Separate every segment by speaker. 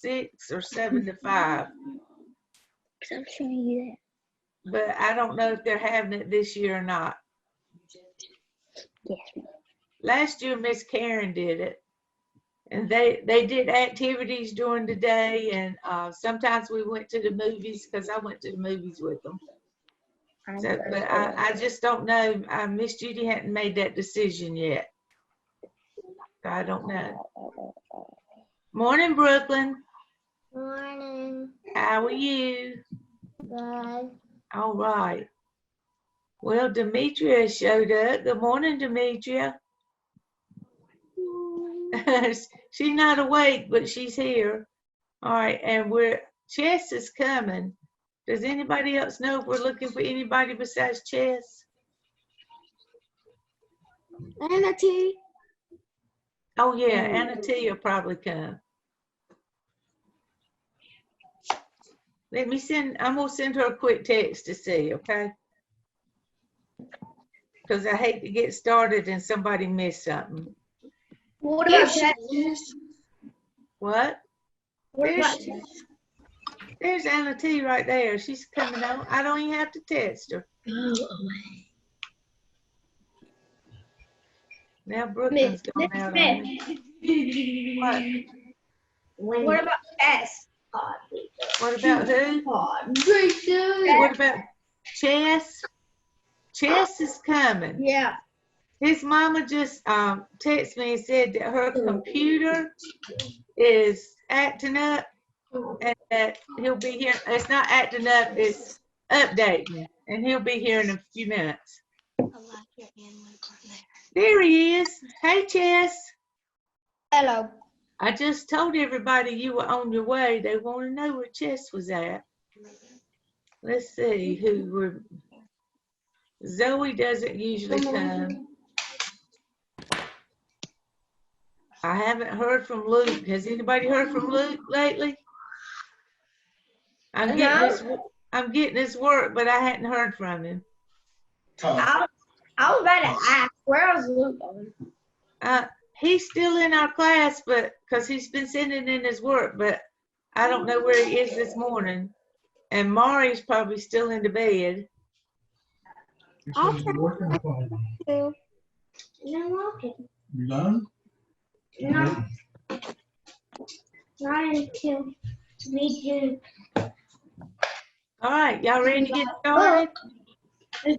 Speaker 1: 6 or 7 to 5.
Speaker 2: I'm showing you
Speaker 1: But I don't know if they're having it this year or not.
Speaker 2: that. Yes, ma'am.
Speaker 1: Last year, Miss Karen did it. And they did activities during the day, and sometimes we went to the movies because I went to the movies with them. So, but I just don't know. Miss Judy hadn't made that decision yet. I don't know. Morning, Brooklyn.
Speaker 2: Morning.
Speaker 1: How are you?
Speaker 2: Good.
Speaker 1: All right. Well, Demetria showed up. Good morning, Demetria. She's not awake, but she's here. All right, and Chess is coming. Does anybody else know if we're looking for anybody besides Chess?
Speaker 2: Anna T.
Speaker 1: Oh yeah, Anna T will probably come. I'm gonna send her a quick text to see, okay? Because I hate to get started and somebody miss something.
Speaker 2: What about Chess?
Speaker 1: What?
Speaker 2: What about Chess?
Speaker 1: There's Anna T right there. She's coming on. I don't even have to text her.
Speaker 2: Go away.
Speaker 1: Now Brooklyn's gone out on me.
Speaker 2: What about Chess?
Speaker 1: What about who?
Speaker 2: What
Speaker 1: What about Chess? Chess is coming.
Speaker 2: Yeah.
Speaker 1: His mama just texted me and said that her computer is acting up and that he'll be here. It's not acting up, it's updating. And he'll be here in a few minutes. There he is. Hey, Chess.
Speaker 2: Hello.
Speaker 1: I just told everybody you were on your way. They want to know where Chess was at. Let's see who were. Zoe doesn't usually come. I haven't heard from Luke. Has anybody heard from Luke lately? I'm getting his work, but I hadn't heard from him.
Speaker 2: I was about to ask, where is Luke going?
Speaker 1: He's still in our class, but because he's been sending in his work, but I don't know where he is this morning. And Mari's probably still in the bed.
Speaker 3: You're working or what?
Speaker 2: No, walking.
Speaker 3: You done?
Speaker 2: No. Not until we do.
Speaker 1: All right, y'all ready to get started?
Speaker 3: You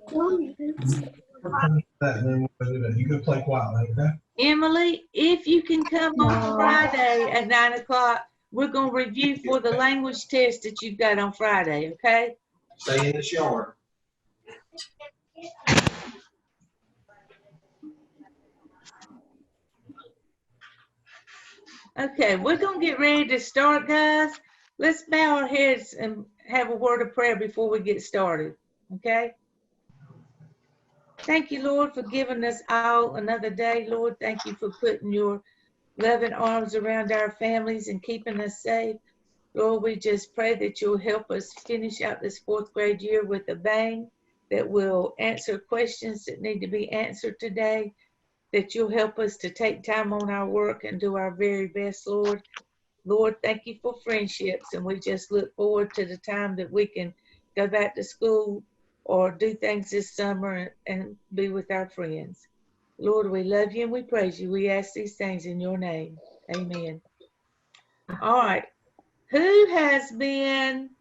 Speaker 3: can play quietly, okay?
Speaker 1: Emily, if you can come on Friday at 9 o'clock, we're going to review for the language test that you've got on Friday, okay?
Speaker 3: Stay in the shower.
Speaker 1: Okay, we're going to get ready to start, guys. Let's bow our heads and have a word of prayer before we get started, okay? Thank you, Lord, for giving us all another day. Lord, thank you for putting your loving arms around our families and keeping us safe. Lord, we just pray that you'll help us finish out this 4th grade year with a bang, that we'll answer questions that need to be answered today, that you'll help us to take time on our work and do our very best, Lord. Lord, thank you for friendships, and we just look forward to the time that we can go back to school or do things this summer and be with our friends. Lord, we love you and we praise you. We ask these things in your name. Amen. All right. Who has been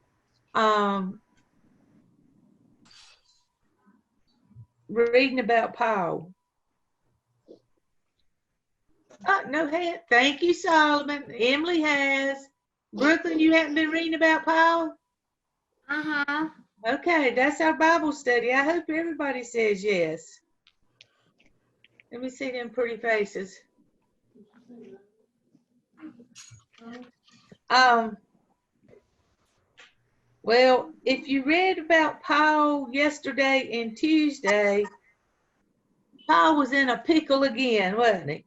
Speaker 1: reading about Paul? Oh, no hand. Thank you, Solomon. Emily has. Brooklyn, you haven't been reading about Paul?
Speaker 2: Uh-huh.
Speaker 1: Okay, that's our Bible study. I hope everybody says yes. Let me see them pretty faces. Well, if you read about Paul yesterday and Tuesday, Paul was in a pickle again, wasn't he?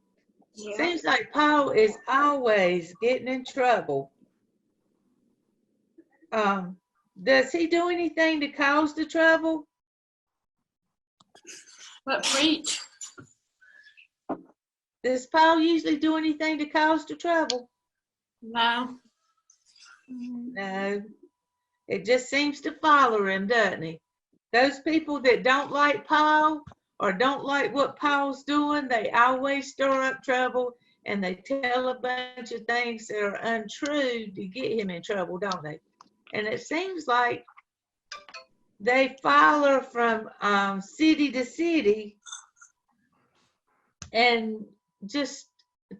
Speaker 1: Yeah. Seems like Paul is always getting in trouble. Does he do anything to cause the trouble?
Speaker 4: But preach.
Speaker 1: Does Paul usually do anything to cause the trouble?
Speaker 4: No.
Speaker 1: No. It just seems to follow him, doesn't he? Those people that don't like Paul or don't like what Paul's doing, they always stir up trouble and they tell a bunch of things that are untrue to get him in trouble, don't they? And it seems like they follow from city to city and just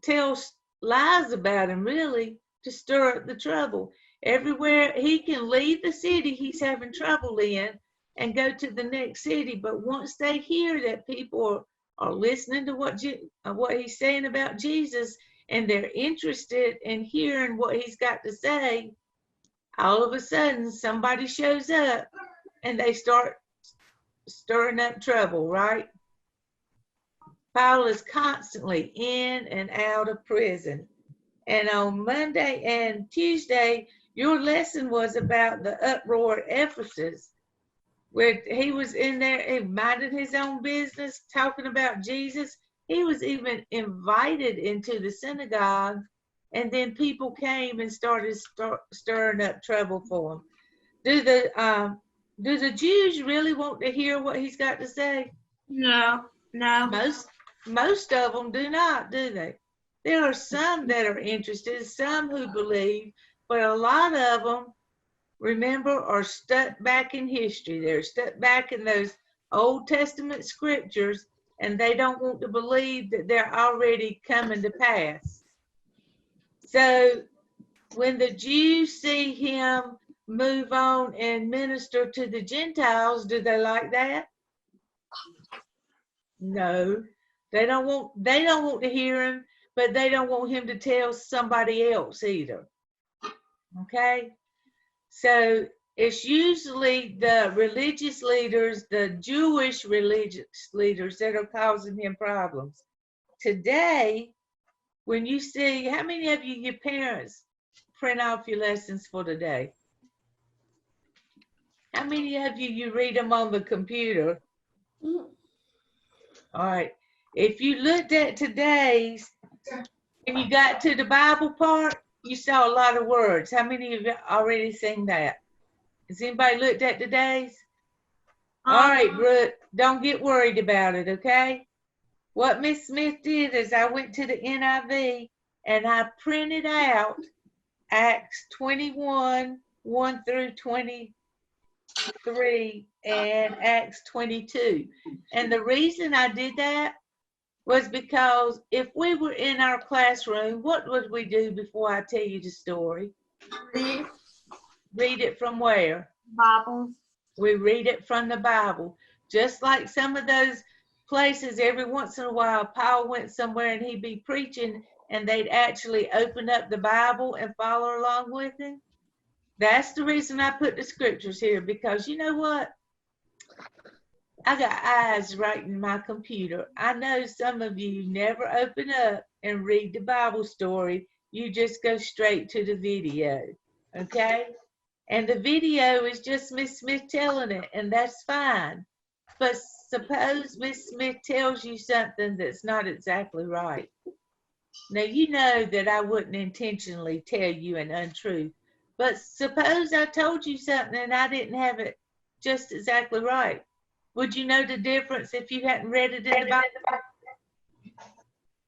Speaker 1: tell lies about him, really, to stir up the trouble. Everywhere he can leave the city he's having trouble in and go to the next city, but once they hear that people are listening to what he's saying about Jesus and they're interested in hearing what he's got to say, all of a sudden somebody shows up and they start stirring up trouble, right? Paul is constantly in and out of prison. And on Monday and Tuesday, your lesson was about the uproar at Ephesus, where he was in there minding his own business, talking about Jesus. He was even invited into the synagogue, and then people came and started stirring up trouble for him. Do the Jews really want to hear what he's got to say?
Speaker 2: No.
Speaker 1: Most of them do not, do they? There are some that are interested, some who believe, but a lot of them, remember, are stuck back in history. They're stuck back in those Old Testament scriptures, and they don't want to believe that they're already coming to pass. So when the Jews see him move on and minister to the Gentiles, do they like that? No. They don't want to hear him, but they don't want him to tell somebody else either. Okay? So it's usually the religious leaders, the Jewish religious leaders, that are causing him problems. Today, when you see, how many of you, your parents, print off your lessons for today? How many of you read them on the computer? All right. If you looked at today's, and you got to the Bible part, you saw a lot of words. How many of you already seen that? Has anybody looked at today's? All right, Brooke, don't get worried about it, okay? What Miss Smith did is I went to the NIV and I printed out Acts 21, 1 through 23, and Acts 22. And the reason I did that was because if we were in our classroom, what would we do before I tell you the story? Read it from where?
Speaker 2: Bible.
Speaker 1: We read it from the Bible. Just like some of those places, every once in a while, Paul went somewhere and he'd be preaching and they'd actually open up the Bible and follow along with him. That's the reason I put the scriptures here, because you know what? I got eyes right in my computer. I know some of you never open up and read the Bible story. You just go straight to the video, okay? And the video is just Miss Smith telling it, and that's fine. But suppose Miss Smith tells you something that's not exactly right. Now, you know that I wouldn't intentionally tell you an untruth, but suppose I told you something and I didn't have it just exactly right. Would you know the difference if you hadn't read it in the Bible?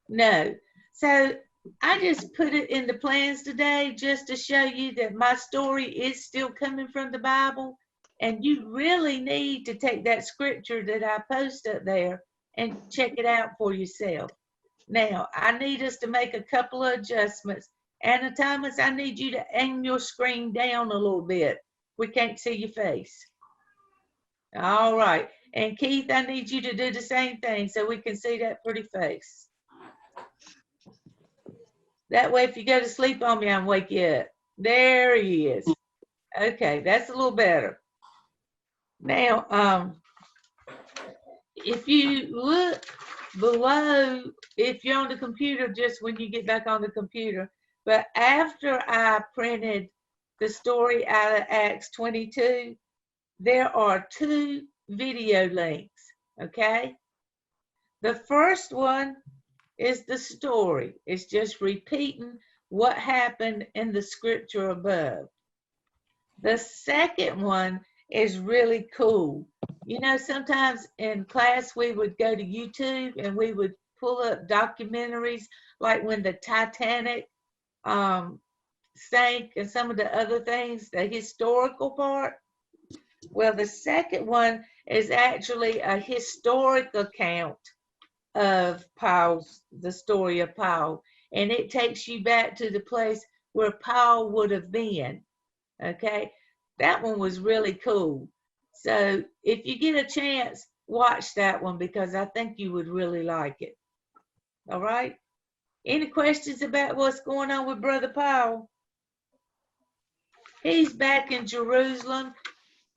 Speaker 1: No. So I just put it in the plans today just to show you that my story is still coming from the Bible. And you really need to take that scripture that I post up there and check it out for yourself. Now, I need us to make a couple of adjustments. Anna Thomas, I need you to aim your screen down a little bit. We can't see your face. All right. And Keith, I need you to do the same thing so we can see that pretty face. That way, if you go to sleep on me, I'll wake you up. There he is. Okay, that's a little better. Now, if you look below, if you're on the computer, just when you get back on the computer, but after I printed the story out of Acts 22, there are 2 video links, okay? The first one is the story. It's just repeating what happened in the scripture above. The second one is really cool. You know, sometimes in class we would go to YouTube and we would pull up documentaries like when the Titanic sank and some of the other things, the historical part. Well, the second one is actually a historic account of the story of Paul. And it takes you back to the place where Paul would have been. Okay, that one was really cool. So if you get a chance, watch that one because I think you would really like it. All right. Any questions about what's going on with Brother Paul? He's back in Jerusalem.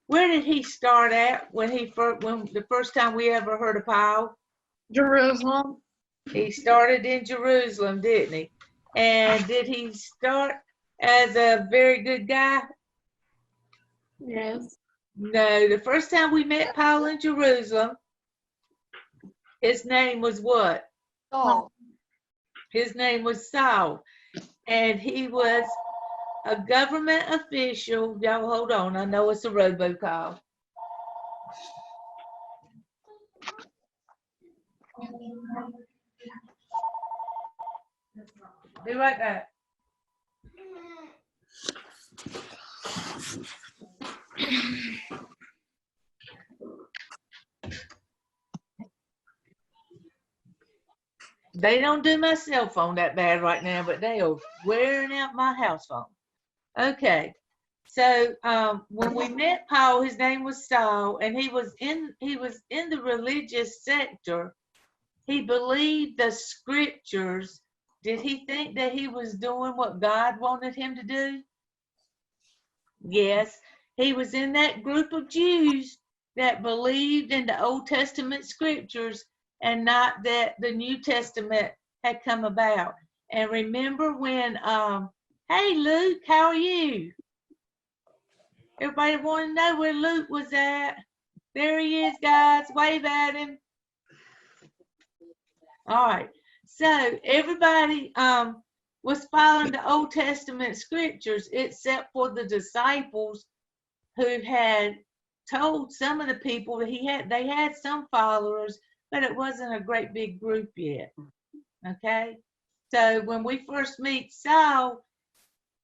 Speaker 1: Where did he start at when the first time we ever heard of Paul?
Speaker 2: Jerusalem.
Speaker 1: He started in Jerusalem, didn't he? And did he start as a very good guy?
Speaker 2: Yes.
Speaker 1: No, the first time we met Paul in Jerusalem, his name was what?
Speaker 2: Saul.
Speaker 1: His name was Saul. And he was a government official. Y'all hold on, I know it's a robocall. Be right back. They don't do my cell phone that bad right now, but they are wearing out my house phone. Okay, so when we met Paul, his name was Saul, and he was in the religious sector. He believed the scriptures. Did he think that he was doing what God wanted him to do? Yes, he was in that group of Jews that believed in the Old Testament scriptures and not that the New Testament had come about. And remember when, hey Luke, how are you? Everybody want to know where Luke was at. There he is, guys, wave at him. All right, so everybody was following the Old Testament scriptures except for the disciples who had told some of the people that they had some followers, but it wasn't a great big group yet. Okay, so when we first meet Saul,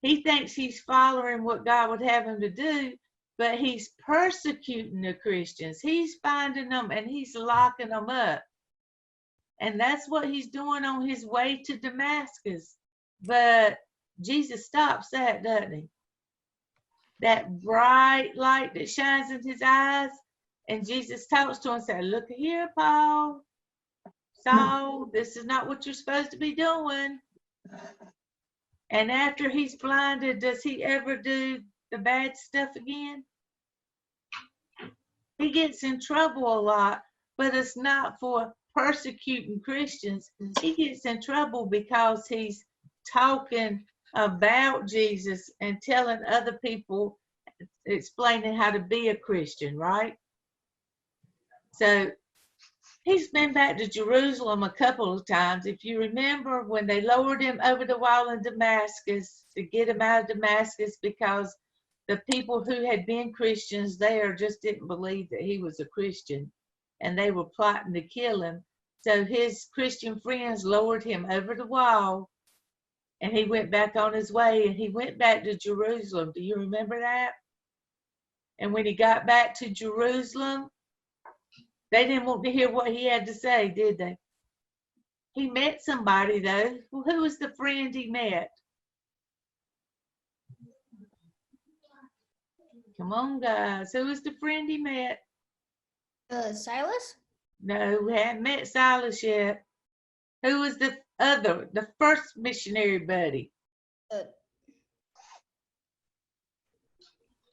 Speaker 1: he thinks he's following what God would have him to do, but he's persecuting the Christians. He's finding them and he's locking them up. And that's what he's doing on his way to Damascus. But Jesus stops that, doesn't he? That bright light that shines in his eyes. And Jesus talks to him and says, look here, Paul. Saul, this is not what you're supposed to be doing. And after he's blinded, does he ever do the bad stuff again? He gets in trouble a lot, but it's not for persecuting Christians. He gets in trouble because he's talking about Jesus and telling other people, explaining how to be a Christian, right? So he's been back to Jerusalem a couple of times. If you remember when they lowered him over the wall in Damascus to get him out of Damascus because the people who had been Christians there just didn't believe that he was a Christian and they were plotting to kill him. So his Christian friends lowered him over the wall and he went back on his way and he went back to Jerusalem. Do you remember that? And when he got back to Jerusalem, they didn't want to hear what he had to say, did they? He met somebody though. Well, who was the friend he met? Come on, guys. Who was the friend he met?
Speaker 2: Silas?
Speaker 1: No, we hadn't met Silas yet. Who was the first missionary buddy?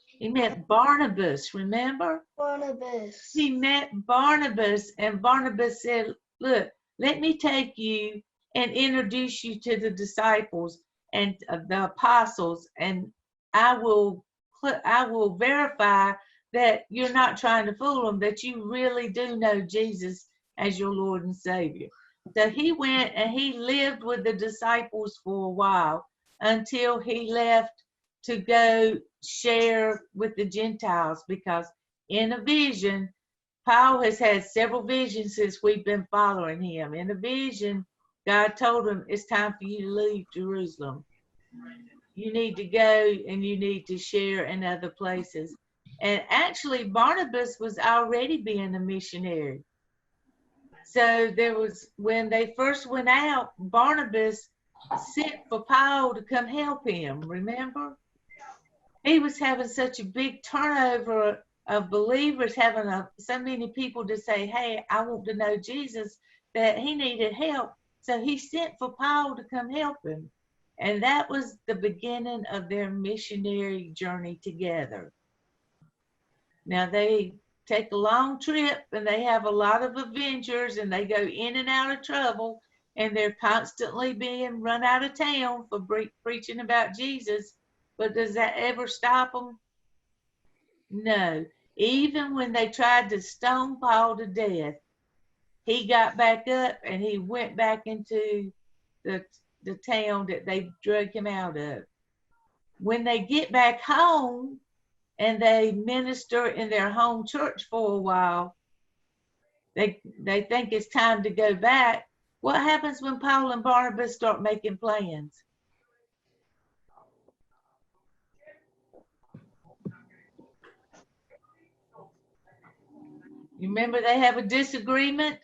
Speaker 1: He met Barnabas, remember?
Speaker 2: Barnabas.
Speaker 1: He met Barnabas, and Barnabas said, look, let me take you and introduce you to the disciples and the apostles, and I will verify that you're not trying to fool them, that you really do know Jesus as your Lord and Savior. So he went and he lived with the disciples for a while. until he left to go share with the Gentiles, because in a vision, Paul has had several visions since we've been following him. In a vision, God told him, it's time for you to leave Jerusalem. You need to go and you need to share in other places. And actually, Barnabas was already being a missionary. So there was, when they first went out, Barnabas sent for Paul to come help him, remember? He was having such a big turnover of believers, having so many people to say, hey, I want to know Jesus, that he needed help. So he sent for Paul to come help him. And that was the beginning of their missionary journey together. Now they take a long trip and they have a lot of adventures and they go in and out of trouble, and they're constantly being run out of town for preaching about Jesus. But does that ever stop them? No. Even when they tried to stone Paul to death, he got back up and he went back into the town that they drug him out of. When they get back home and they minister in their home church for a while, they think it's time to go back. What happens when Paul and Barnabas start making plans? You remember they have a disagreement?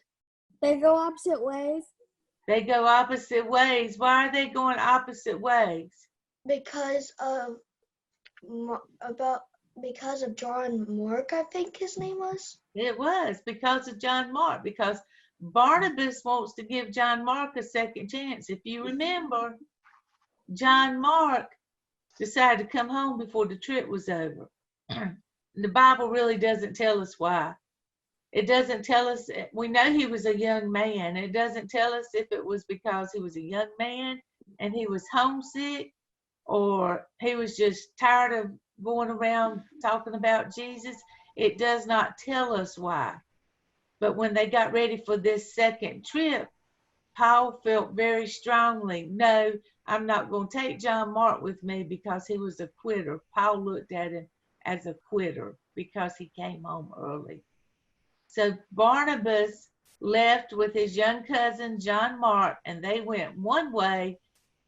Speaker 4: They go opposite ways.
Speaker 1: They go opposite ways. Why are they going opposite ways?
Speaker 4: Because of John Mark, I think his name was.
Speaker 1: It was because of John Mark, because Barnabas wants to give John Mark a second chance. If you remember, John Mark decided to come home before the trip was over. The Bible really doesn't tell us why. It doesn't tell us. We know he was a young man. It doesn't tell us if it was because he was a young man and he was homesick, or he was just tired of going around talking about Jesus. It does not tell us why. But when they got ready for this second trip, Paul felt very strongly, no, I'm not going to take John Mark with me because he was a quitter. Paul looked at him as a quitter because he came home early. So Barnabas left with his young cousin, John Mark, and they went one way,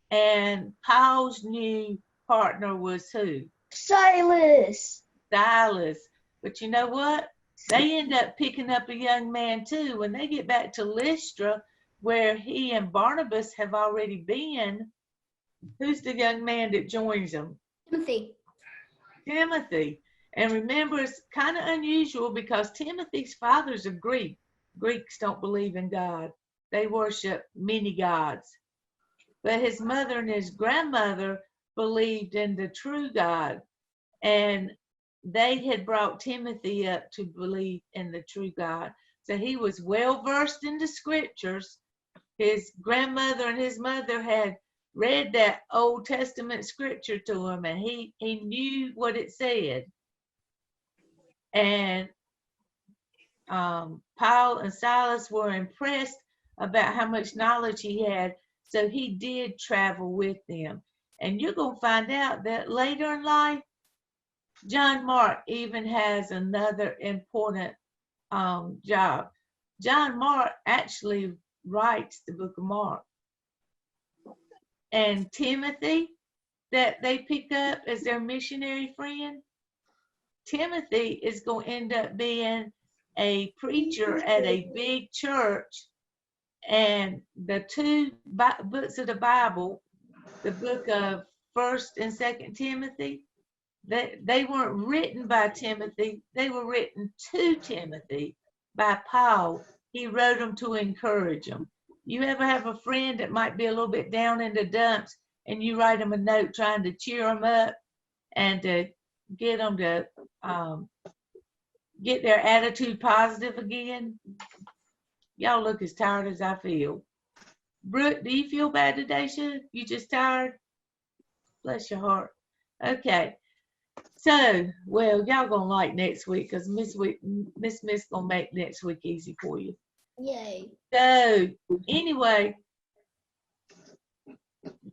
Speaker 1: and Paul's new partner was who?
Speaker 4: Silas.
Speaker 1: But you know what? They end up picking up a young man too. When they get back to Lystra, where he and Barnabas have already been, who's the young man that joins them? Timothy. And remember, it's kind of unusual because Timothy's father's a Greek. Greeks don't believe in God. They worship many gods. But his mother and his grandmother believed in the true God. And they had brought Timothy up to believe in the true God. So he was well versed in the scriptures. His grandmother and his mother had read that Old Testament scripture to him, and he knew what it said. And Paul and Silas were impressed about how much knowledge he had, so he did travel with them. And you're going to find out that later in life, John Mark even has another important job. John Mark actually writes the book of Mark. And Timothy, that they pick up as their missionary friend, Timothy is going to end up being a preacher at a big church. And the two books of the Bible, the book of 1st and 2nd Timothy, they weren't written by Timothy. They were written to Timothy by Paul. He wrote them to encourage them. You ever have a friend that might be a little bit down in the dumps and you write them a note trying to cheer them up and to get them to get their attitude positive again? Y'all look as tired as I feel. Brooke, do you feel bad today, Sue? You just tired? Bless your heart. Okay. So, well, y'all gonna like next week because Miss gonna make next week easy for you.
Speaker 4: Yay.
Speaker 1: So, anyway,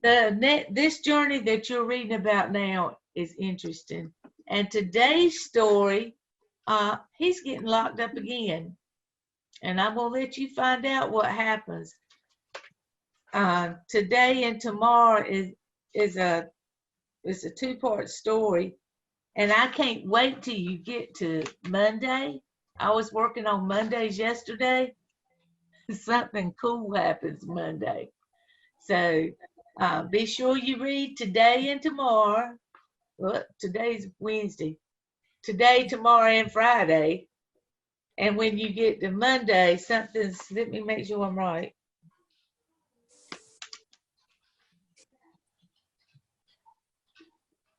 Speaker 1: This journey that you're reading about now is interesting. And today's story, he's getting locked up again. And I'm gonna let you find out what happens. Today and tomorrow is a 2-part story. And I can't wait till you get to Monday. I was working on Mondays yesterday. Something cool happens Monday. So be sure you read today and tomorrow. Well, today's Wednesday. Today, tomorrow, and Friday. And when you get to Monday, let me make sure I'm right.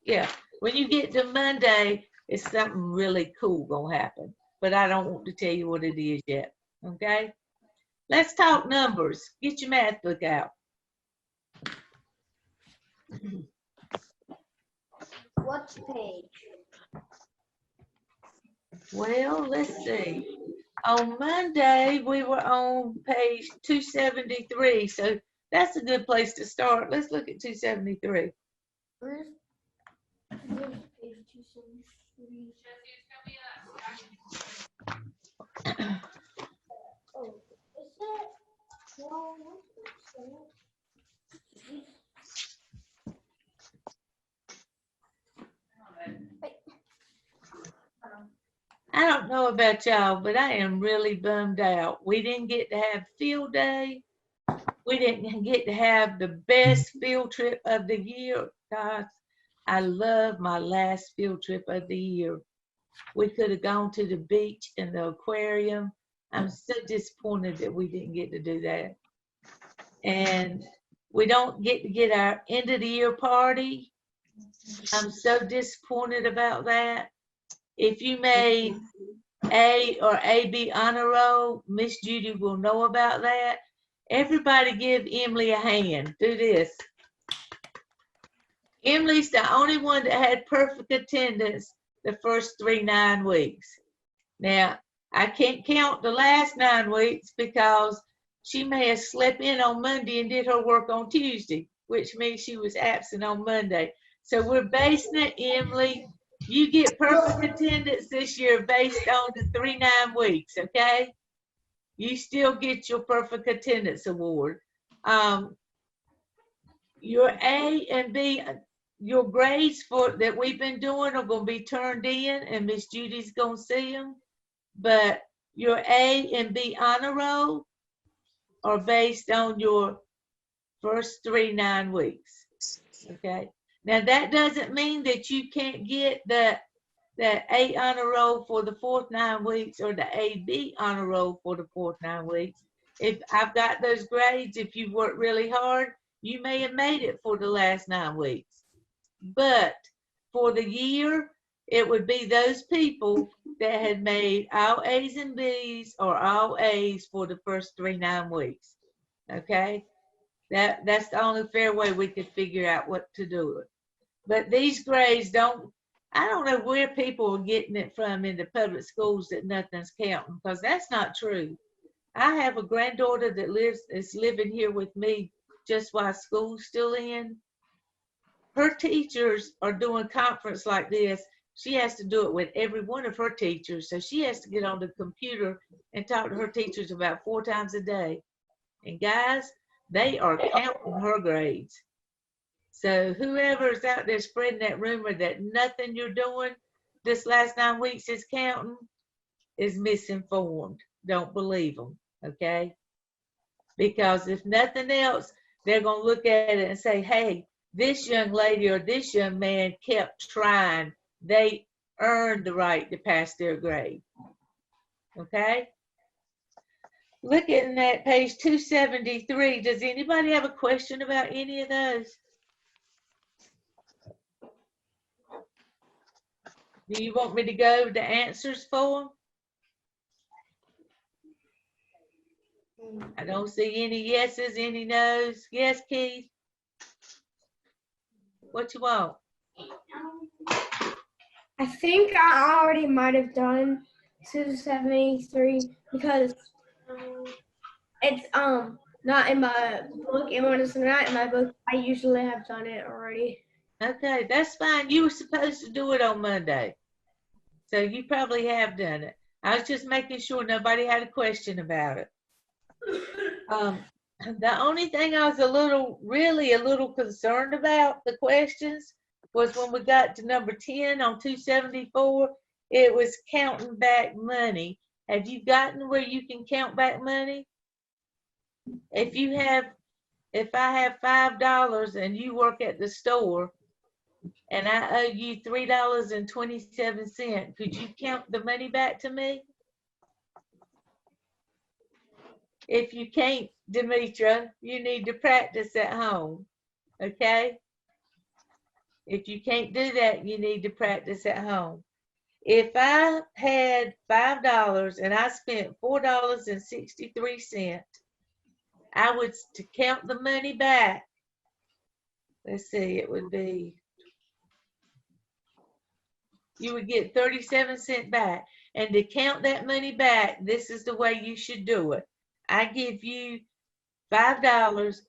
Speaker 1: Yeah, when you get to Monday, it's something really cool gonna happen. But I don't want to tell you what it is yet, okay? Let's talk numbers. Get your math book out.
Speaker 2: What page?
Speaker 1: Well, let's see. On Monday, we were on page 273, so that's a good place to start. Let's look at 273.
Speaker 2: Where's page 273? Oh, is that? Well,
Speaker 1: I don't know about y'all, but I am really bummed out. We didn't get to have field day. We didn't get to have the best field trip of the year. Guys, I love my last field trip of the year. We could have gone to the beach and the aquarium. I'm so disappointed that we didn't get to do that. And we don't get to get our end of the year party. I'm so disappointed about that. If you made A or AB honor roll, Miss Judy will know about that. Everybody give Emily a hand. Do this. Emily's the only one that had perfect attendance the first 9 weeks. Now, I can't count the last 9 weeks because she may have slept in on Monday and did her work on Tuesday, which means she was absent on Monday. So we're basing it, Emily. You get perfect attendance this year based on the 9 weeks, okay? You still get your perfect attendance award. Your A and B, your grades that we've been doing are going to be turned in, and Miss Judy's going to see them. But your A and B honor roll are based on your first 9 weeks, okay? Now, that doesn't mean that you can't get that A honor roll for the 4th 9 weeks or the AB honor roll for the 4th 9 weeks. If I've got those grades, if you work really hard, you may have made it for the last 9 weeks. But for the year, it would be those people that had made all A's and B's or all A's for the first 9 weeks, okay? That's the only fair way we could figure out what to do it. But these grades I don't know where people are getting it from in the public schools that nothing's counting, because that's not true. I have a granddaughter that is living here with me just while school's still in. Her teachers are doing conference like this. She has to do it with every one of her teachers. So she has to get on the computer and talk to her teachers about 4 times a day. And guys, they are counting her grades. So whoever's out there spreading that rumor that nothing you're doing this last 9 weeks is counting is misinformed. Don't believe them, okay? Because if nothing else, they're going to look at it and say, hey, this young lady or this young man kept trying. They earned the right to pass their grade, okay? Looking at page 273, does anybody have a question about any of those? Do you want me to go over the answers for them? I don't see any yeses, any nos. Yes, Keith? What you want?
Speaker 2: I think I already might have done 273 because it's Not in my book, and when it's not in my book, I usually have done it already.
Speaker 1: Okay, that's fine. You were supposed to do it on Monday. So you probably have done it. I was just making sure nobody had a question about it. The only thing I was really a little concerned about the questions was when we got to number 10 on 274, it was counting back money. Have you gotten where you can count back money? If I have $5 and you work at the store and I owe you $3.27, could you count the money back to me? If you can't, Demetra, you need to practice at home, okay? If you can't do that, you need to practice at home. If I had $5 and I spent $4.63, I would, to count the money back, let's see, it would be, you would get 37 cents back. And to count that money back, this is the way you should do it. I give you $5,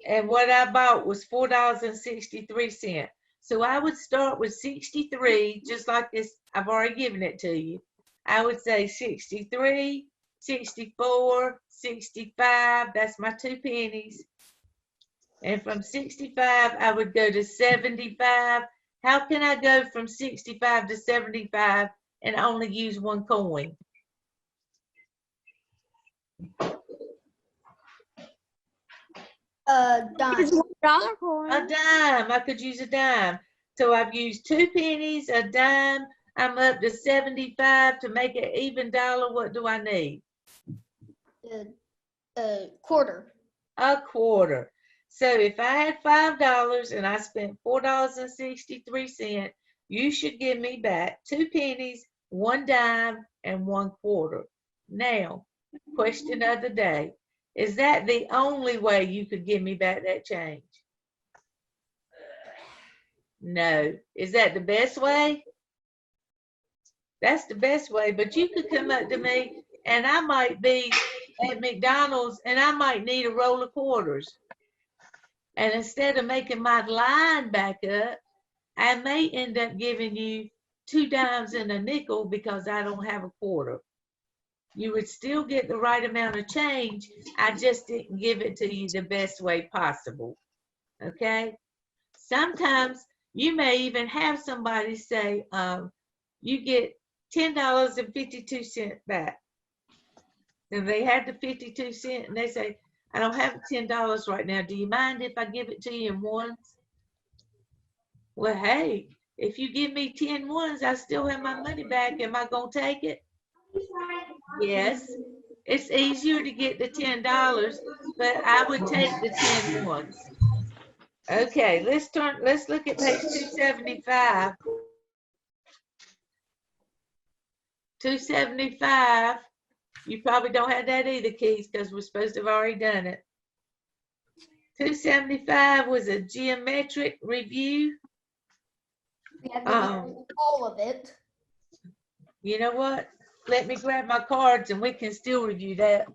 Speaker 1: and what I bought was $4.63. So I would start with 63, just like this. I've already given it to you. I would say 63, 64, 65. That's my 2 pennies. And from 65, I would go to 75. How can I go from 65 to 75 and only use 1 coin?
Speaker 2: Dime.
Speaker 4: $1 coin.
Speaker 1: A dime. I could use a dime. So I've used 2 pennies, a dime. I'm up to 75 to make an even dollar. What do I need?
Speaker 2: Quarter.
Speaker 1: A quarter. So if I had $5 and I spent $4.63, you should give me back 2 pennies, 1 dime, and 1 quarter. Now, question of the day. Is that the only way you could give me back that change? No. Is that the best way? That's the best way, but you could come up to me and I might be at McDonald's and I might need a roll of quarters. And instead of making my line back up, I may end up giving you 2 dimes and a nickel because I don't have a quarter. You would still get the right amount of change. I just didn't give it to you the best way possible. Okay? Sometimes you may even have somebody say, you get $10.52 back. And they had the 52 cents and they say, I don't have $10 right now. Do you mind if I give it to you in ones? Well, hey, if you give me 10 ones, I still have my money back. Am I going to take it? Yes. It's easier to get the $10, but I would take the 10 ones. Okay, let's look at page 275. 275. You probably don't have that either, Keith, because we're supposed to have already done it. 275 was a geometric review.
Speaker 2: We have to do all of it.
Speaker 1: You know what? Let me grab my cards and we can still review that.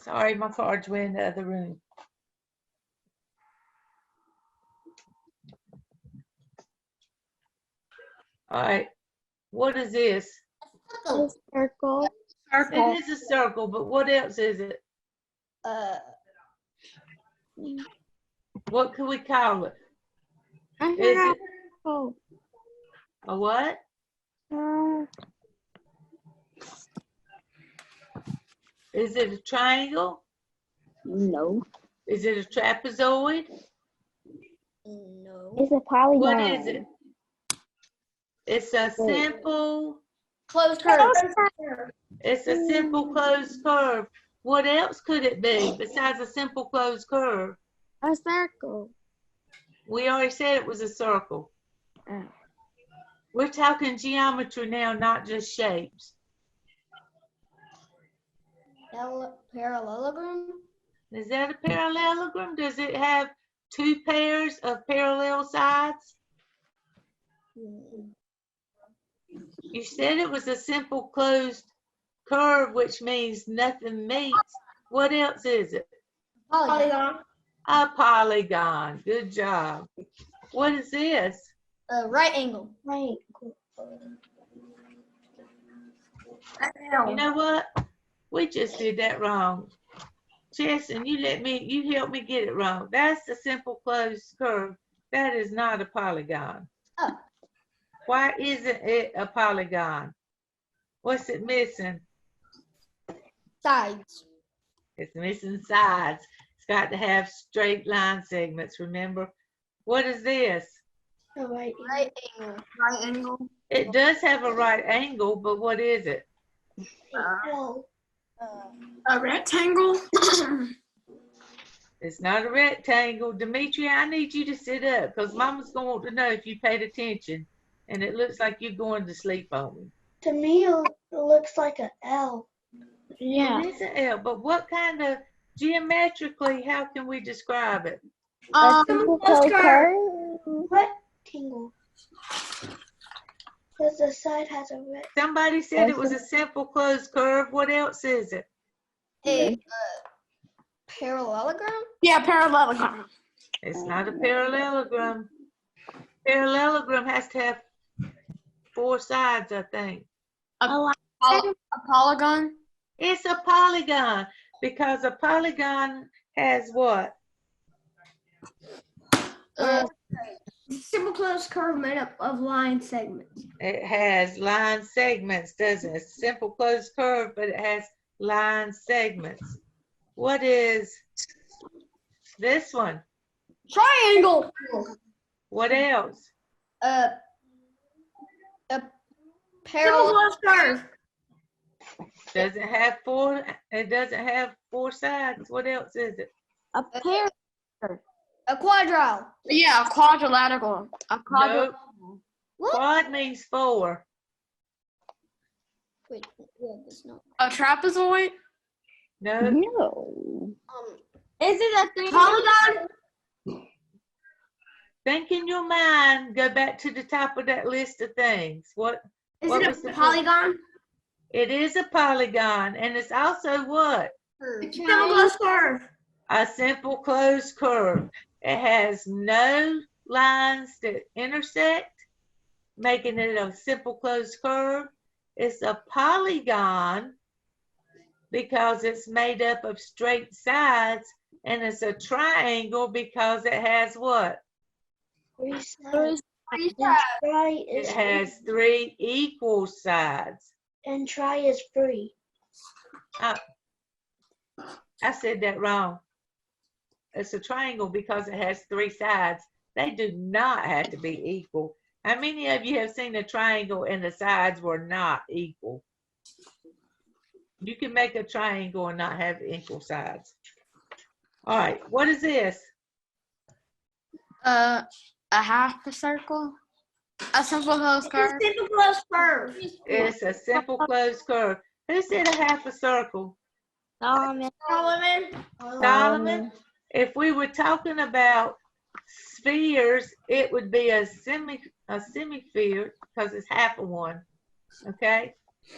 Speaker 1: Sorry, my cards were in the other room. All right, what is this?
Speaker 4: A circle.
Speaker 1: It is a circle, but what else is it? What could we call it? Is it a what? Is it a triangle?
Speaker 4: No.
Speaker 1: Is it a trapezoid?
Speaker 2: No.
Speaker 4: It's a polygon.
Speaker 1: What is it? It's a simple
Speaker 2: Closed curve.
Speaker 1: It's a simple closed curve. What else could it be besides a simple closed curve?
Speaker 4: A circle.
Speaker 1: We already said it was a circle.
Speaker 4: Oh.
Speaker 1: We're talking geometry now, not just shapes.
Speaker 2: Parallelogram?
Speaker 1: Is that a parallelogram? Does it have two pairs of parallel sides? You said it was a simple closed curve, which means nothing meets. What else is it?
Speaker 2: Polygon.
Speaker 1: A polygon. Good job. What is this?
Speaker 2: Right angle. Right.
Speaker 1: You know what? We just did that wrong. Chesson, you help me get it wrong. That's a simple closed curve. That is not a polygon.
Speaker 2: Oh.
Speaker 1: Why isn't it a polygon? What's it missing?
Speaker 2: Sides.
Speaker 1: It's missing sides. It's got to have straight line segments, remember? What is this?
Speaker 2: A right angle. Right angle.
Speaker 1: It does have a right angle, but what is it?
Speaker 2: A rectangle.
Speaker 1: It's not a rectangle. Demetria, I need you to sit up because Mama's going to want to know if you paid attention. And it looks like you're going to sleep on me.
Speaker 4: To me, it looks like an L.
Speaker 1: Yeah. It is an L, but what kind of, geometrically, how can we describe it?
Speaker 4: A simple closed curve. Rectangle. Because the side has a rectangle.
Speaker 1: Somebody said it was a simple closed curve. What else is it?
Speaker 2: A parallelogram? Yeah, parallelogram.
Speaker 1: It's not a parallelogram. Parallelogram has to have 4 sides, I think.
Speaker 2: A polygon?
Speaker 1: It's a polygon because a polygon has what?
Speaker 2: Simple closed curve made up of line segments.
Speaker 1: It has line segments, doesn't it? It's a simple closed curve, but it has line segments. What is this one?
Speaker 2: Triangle.
Speaker 1: What else?
Speaker 2: A parallel curve.
Speaker 1: Doesn't have 4. It doesn't have 4 sides. What else is it?
Speaker 4: A pair.
Speaker 2: A quadrilateral. Yeah, a quadrilateral. A quadrilateral.
Speaker 1: No.
Speaker 2: What?
Speaker 1: Quad means 4.
Speaker 2: Wait, yeah, there's no. A trapezoid?
Speaker 1: No.
Speaker 4: No.
Speaker 2: Is it a polygon?
Speaker 1: Think in your mind. Go back to the top of that list of things. What
Speaker 2: Is
Speaker 1: what
Speaker 2: it
Speaker 1: was
Speaker 2: a
Speaker 1: the
Speaker 2: polygon?
Speaker 1: It is a polygon, and it's also what?
Speaker 2: Simple closed curve.
Speaker 1: A simple closed curve. It has no lines that intersect, making it a simple closed curve. It's a polygon because it's made up of straight sides, and it's a triangle because it has what?
Speaker 4: 3 sides.
Speaker 1: It has 3 equal sides.
Speaker 4: And try is free.
Speaker 1: I said that wrong. It's a triangle because it has 3 sides. They do not have to be equal. How many of you have seen a triangle and the sides were not equal? You can make a triangle and not have equal sides. All right, what is this?
Speaker 2: A half a circle. A simple closed curve. A simple closed curve.
Speaker 1: It's a simple closed curve. Who said a half a circle?
Speaker 4: Solomon.
Speaker 1: Solomon? If we were talking about spheres, it would be a semisphere because it's half of one. Okay?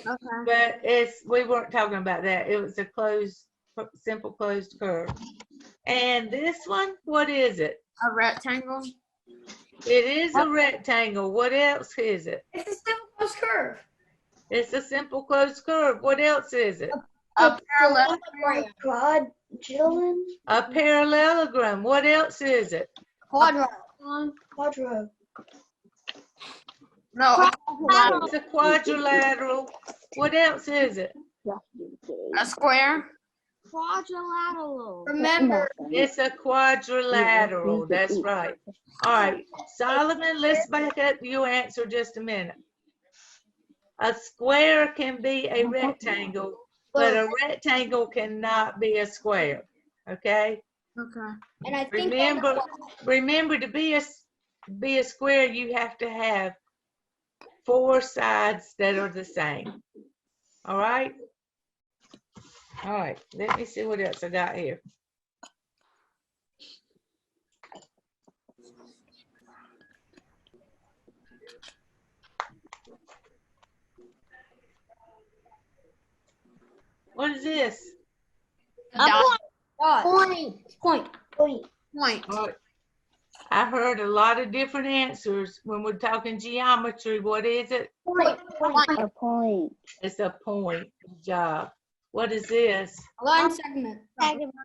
Speaker 2: Okay.
Speaker 1: But we weren't talking about that. It was a simple closed curve. And this one, what is it?
Speaker 2: A rectangle.
Speaker 1: It is a rectangle. What else is it?
Speaker 2: It's a simple closed curve.
Speaker 1: It's a simple closed curve. What else is it?
Speaker 2: A parallelogram.
Speaker 4: Quadrillion.
Speaker 1: A parallelogram. What else is it?
Speaker 2: Quadrilateral.
Speaker 4: Quadro.
Speaker 2: No.
Speaker 1: It's a quadrilateral. What else is it?
Speaker 2: A square. Quadrilateral. Remember.
Speaker 1: It's a quadrilateral. That's right. All right. Solomon, let's back up your answer just a minute. A square can be a rectangle, but a rectangle cannot be a square, okay?
Speaker 2: Okay. And I think
Speaker 1: Remember to be a square, you have to have 4 sides that are the same. All right? All right, let me see what else I got here. What is this?
Speaker 2: Point.
Speaker 1: All right. I heard a lot of different answers when we're talking geometry. What is it?
Speaker 4: A point.
Speaker 1: It's a point. Good job. What is this?
Speaker 2: Line segment.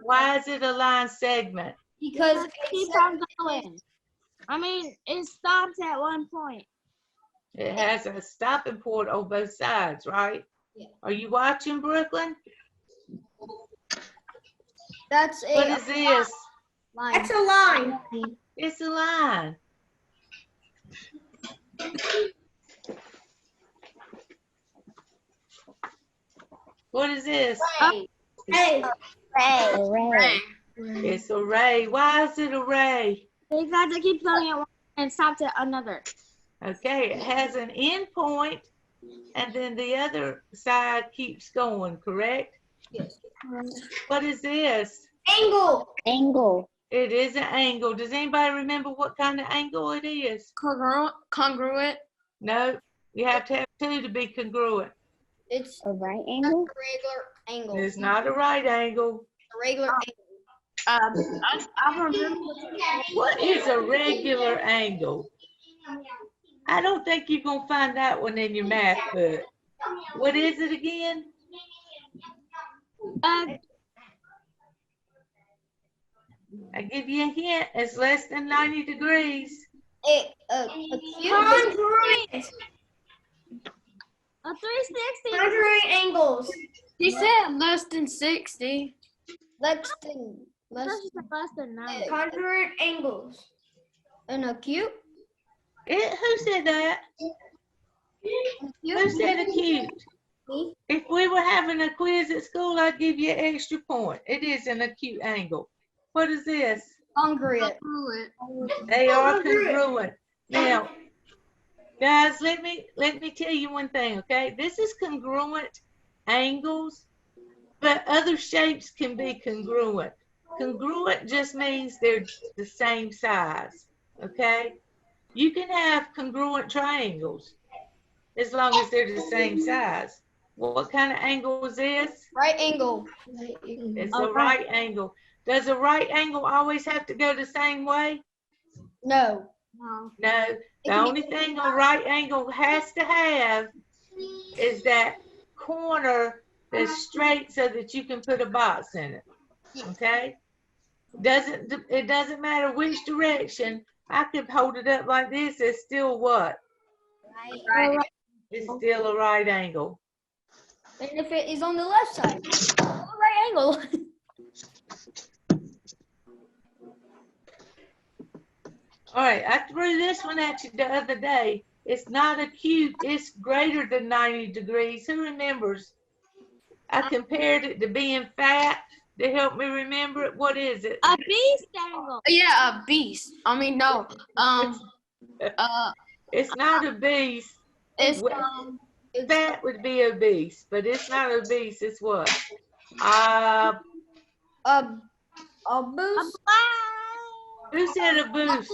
Speaker 1: Why is it a line segment?
Speaker 2: Because
Speaker 5: It keeps on going. I mean, it stops at one point.
Speaker 1: It has a stopping point on both sides, right?
Speaker 2: Yeah.
Speaker 1: Are you watching, Brooklyn?
Speaker 2: that's
Speaker 1: What is this?
Speaker 2: line.
Speaker 6: That's a line.
Speaker 1: It's a line. What is this?
Speaker 6: Hey,
Speaker 4: Array.
Speaker 1: It's a ray. Why is it a ray?
Speaker 5: Because it keeps going at one and stops at another.
Speaker 1: Okay, it has an end point, and then the other side keeps going, correct?
Speaker 2: Yes.
Speaker 1: What is this?
Speaker 6: angle.
Speaker 4: Angle.
Speaker 1: It is an angle. Does anybody remember what kind of angle it is?
Speaker 5: Congruent.
Speaker 1: No, you have to have 2 to be congruent.
Speaker 2: It's
Speaker 4: A right
Speaker 2: a
Speaker 4: angle.
Speaker 2: regular angle.
Speaker 1: It's not a right angle.
Speaker 2: A regular angle.
Speaker 5: I remember.
Speaker 1: What is a regular angle? I don't think you're going to find that one in your math book. What is it again? I give you a hint. It's less than 90 degrees.
Speaker 2: A cube.
Speaker 6: Congruent.
Speaker 5: A 360.
Speaker 6: Congruent angles.
Speaker 5: He said less than 60.
Speaker 2: Less than
Speaker 5: Less than 90.
Speaker 6: Congruent angles.
Speaker 2: in a cube.
Speaker 1: Who said that? Who said acute?
Speaker 2: Me.
Speaker 1: If we were having a quiz at school, I'd give you an extra point. It is an acute angle. What is this?
Speaker 2: Congruent.
Speaker 1: They are congruent. Now, guys, let me tell you one thing, okay? This is congruent angles, but other shapes can be congruent. Congruent just means they're the same size, okay? You can have congruent triangles as long as they're the same size. What kind of angle is this?
Speaker 2: Right angle.
Speaker 1: It's a right angle. Does a right angle always have to go the same way?
Speaker 2: No.
Speaker 5: No.
Speaker 1: No. The only thing a right angle has to have is that corner that's straight so that you can put a box in it. Okay? It doesn't matter which direction. I could hold it up like this. It's still what?
Speaker 2: Right.
Speaker 1: It's still a right angle.
Speaker 2: And if it is on the left side, right angle.
Speaker 1: All right, I threw this one at you the other day. It's not acute, it's greater than 90 degrees. Who remembers? I compared it to being fat to help me remember it. What is it?
Speaker 5: A beast angle.
Speaker 7: Yeah, a beast. I mean, no.
Speaker 1: It's not obese.
Speaker 7: It's
Speaker 1: Fat would be obese, but it's not obese. It's what?
Speaker 2: A boost.
Speaker 1: Who said a boost?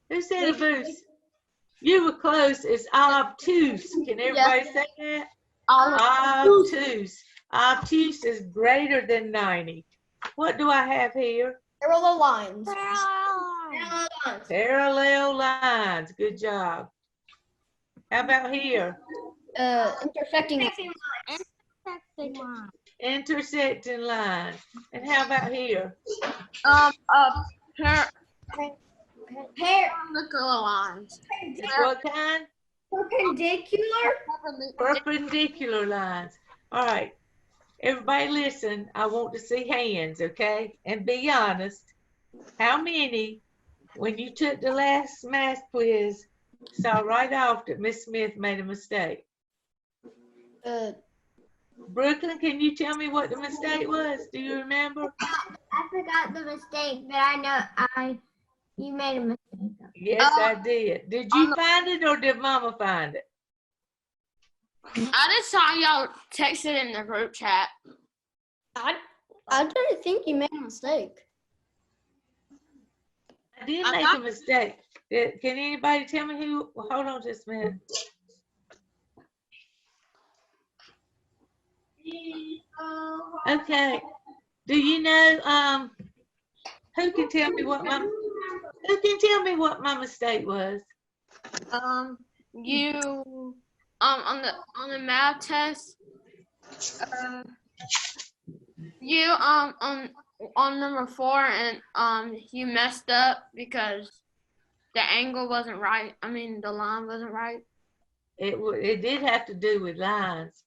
Speaker 1: Who said a boost? You were close. It's obtuse. Can everybody say that? Obtuse. Obtuse is greater than 90. What do I have here?
Speaker 2: Parallel lines.
Speaker 1: Parallel lines. Good job. How about here?
Speaker 2: Intersecting.
Speaker 1: Intersecting lines. And how about here?
Speaker 7: perpendicular lines.
Speaker 1: It's what kind?
Speaker 6: Perpendicular.
Speaker 1: Perpendicular lines. All right. Everybody listen. I want to see hands, okay? And be honest. How many, when you took the last math quiz, saw right off that Miss Smith made a mistake? Brooklyn, can you tell me what the mistake was? Do you remember?
Speaker 2: I forgot the mistake, but I know you made a mistake.
Speaker 1: Yes, I did. Did you find it or did Mama find it?
Speaker 7: I just saw y'all text it in the group chat.
Speaker 4: I didn't think you made a mistake.
Speaker 1: I did make a mistake. Can anybody tell me who? Well, hold on just a minute. Okay. Do you know who can tell me what my mistake was?
Speaker 7: You on the math test, you on number 4, and you messed up because the angle wasn't right. I mean, the line wasn't right.
Speaker 1: It did have to do with lines.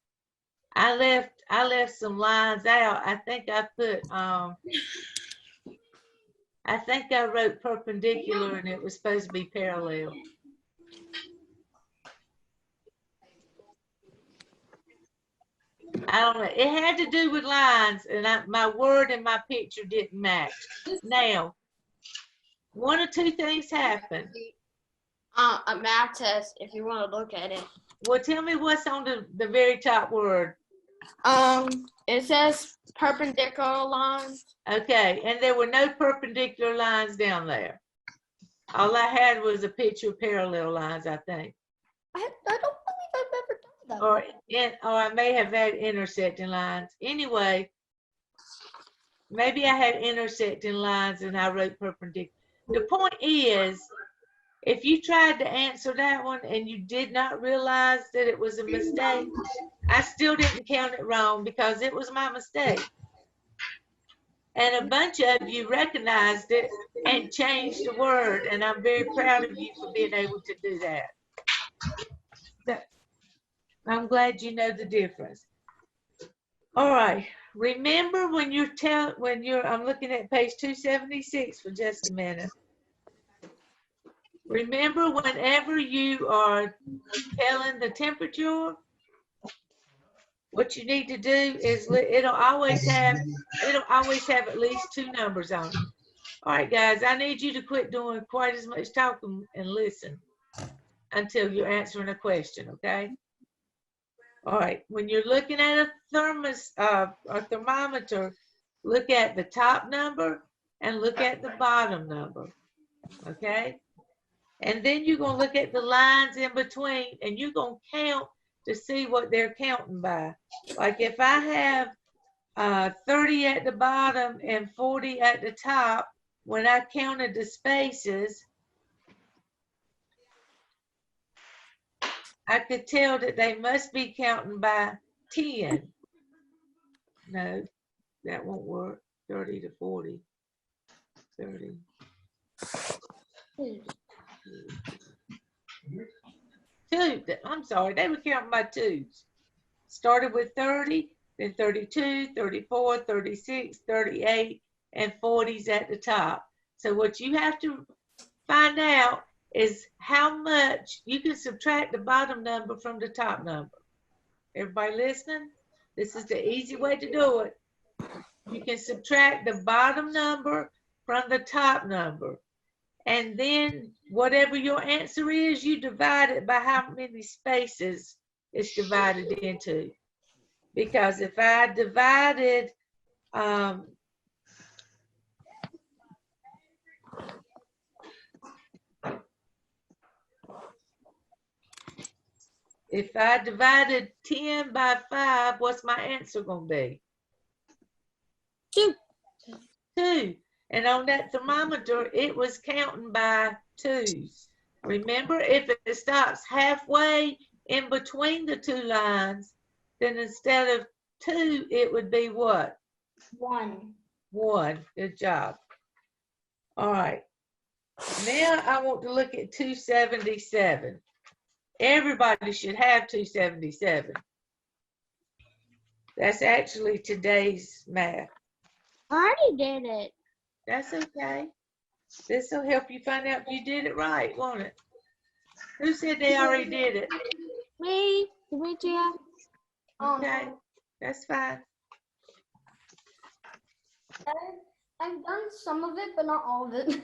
Speaker 1: I left some lines out. I think I put I think I wrote perpendicular and it was supposed to be parallel. I don't know. It had to do with lines, and my word and my picture didn't match. Now, one or two things happened.
Speaker 7: A math test, if you want to look at it.
Speaker 1: Well, tell me what's on the very top word.
Speaker 7: It says perpendicular lines.
Speaker 1: Okay, and there were no perpendicular lines down there. All I had was a picture of parallel lines, I think.
Speaker 4: I don't believe I've ever done that.
Speaker 1: Or I may have had intersecting lines. Anyway, maybe I had intersecting lines and I wrote perpendicular. The point is, if you tried to answer that one and you did not realize that it was a mistake, I still didn't count it wrong because it was my mistake. And a bunch of you recognized it and changed the word, and I'm very proud of you for being able to do that. I'm glad you know the difference. All right, remember I'm looking at page 276 for just a minute. Remember, whenever you are telling the temperature, what you need to do is it'll always have at least 2 numbers on it. All right, guys, I need you to quit doing quite as much talking and listen until you're answering a question, okay? All right, when you're looking at a thermometer, look at the top number and look at the bottom number, okay? And then you're gonna look at the lines in between and you're gonna count to see what they're counting by. Like if I have 30 at the bottom and 40 at the top, when I counted the spaces, I could tell that they must be counting by 10. No, that won't work. 30 to 40. 30. Two. I'm sorry, they were counting by 2s. Started with 30, then 32, 34, 36, 38, and 40s at the top. So what you have to find out is how much you can subtract the bottom number from the top number. Everybody listening? This is the easy way to do it. You can subtract the bottom number from the top number. And then whatever your answer is, you divide it by how many spaces it's divided into. Because if I divided if I divided 10 by 5, what's my answer gonna be?
Speaker 4: 2.
Speaker 1: 2. And on that thermometer, it was counting by 2s. Remember, if it stops halfway in between the 2 lines, then instead of 2, it would be what?
Speaker 2: 1.
Speaker 1: 1. Good job. All right. Now I want to look at 277. Everybody should have 277. That's actually today's math.
Speaker 5: I already did it.
Speaker 1: That's okay. This will help you find out if you did it right, won't it? Who said they already did it?
Speaker 5: Me, Demetria.
Speaker 1: Okay, That's fine.
Speaker 6: I've done some of it, but not all of it.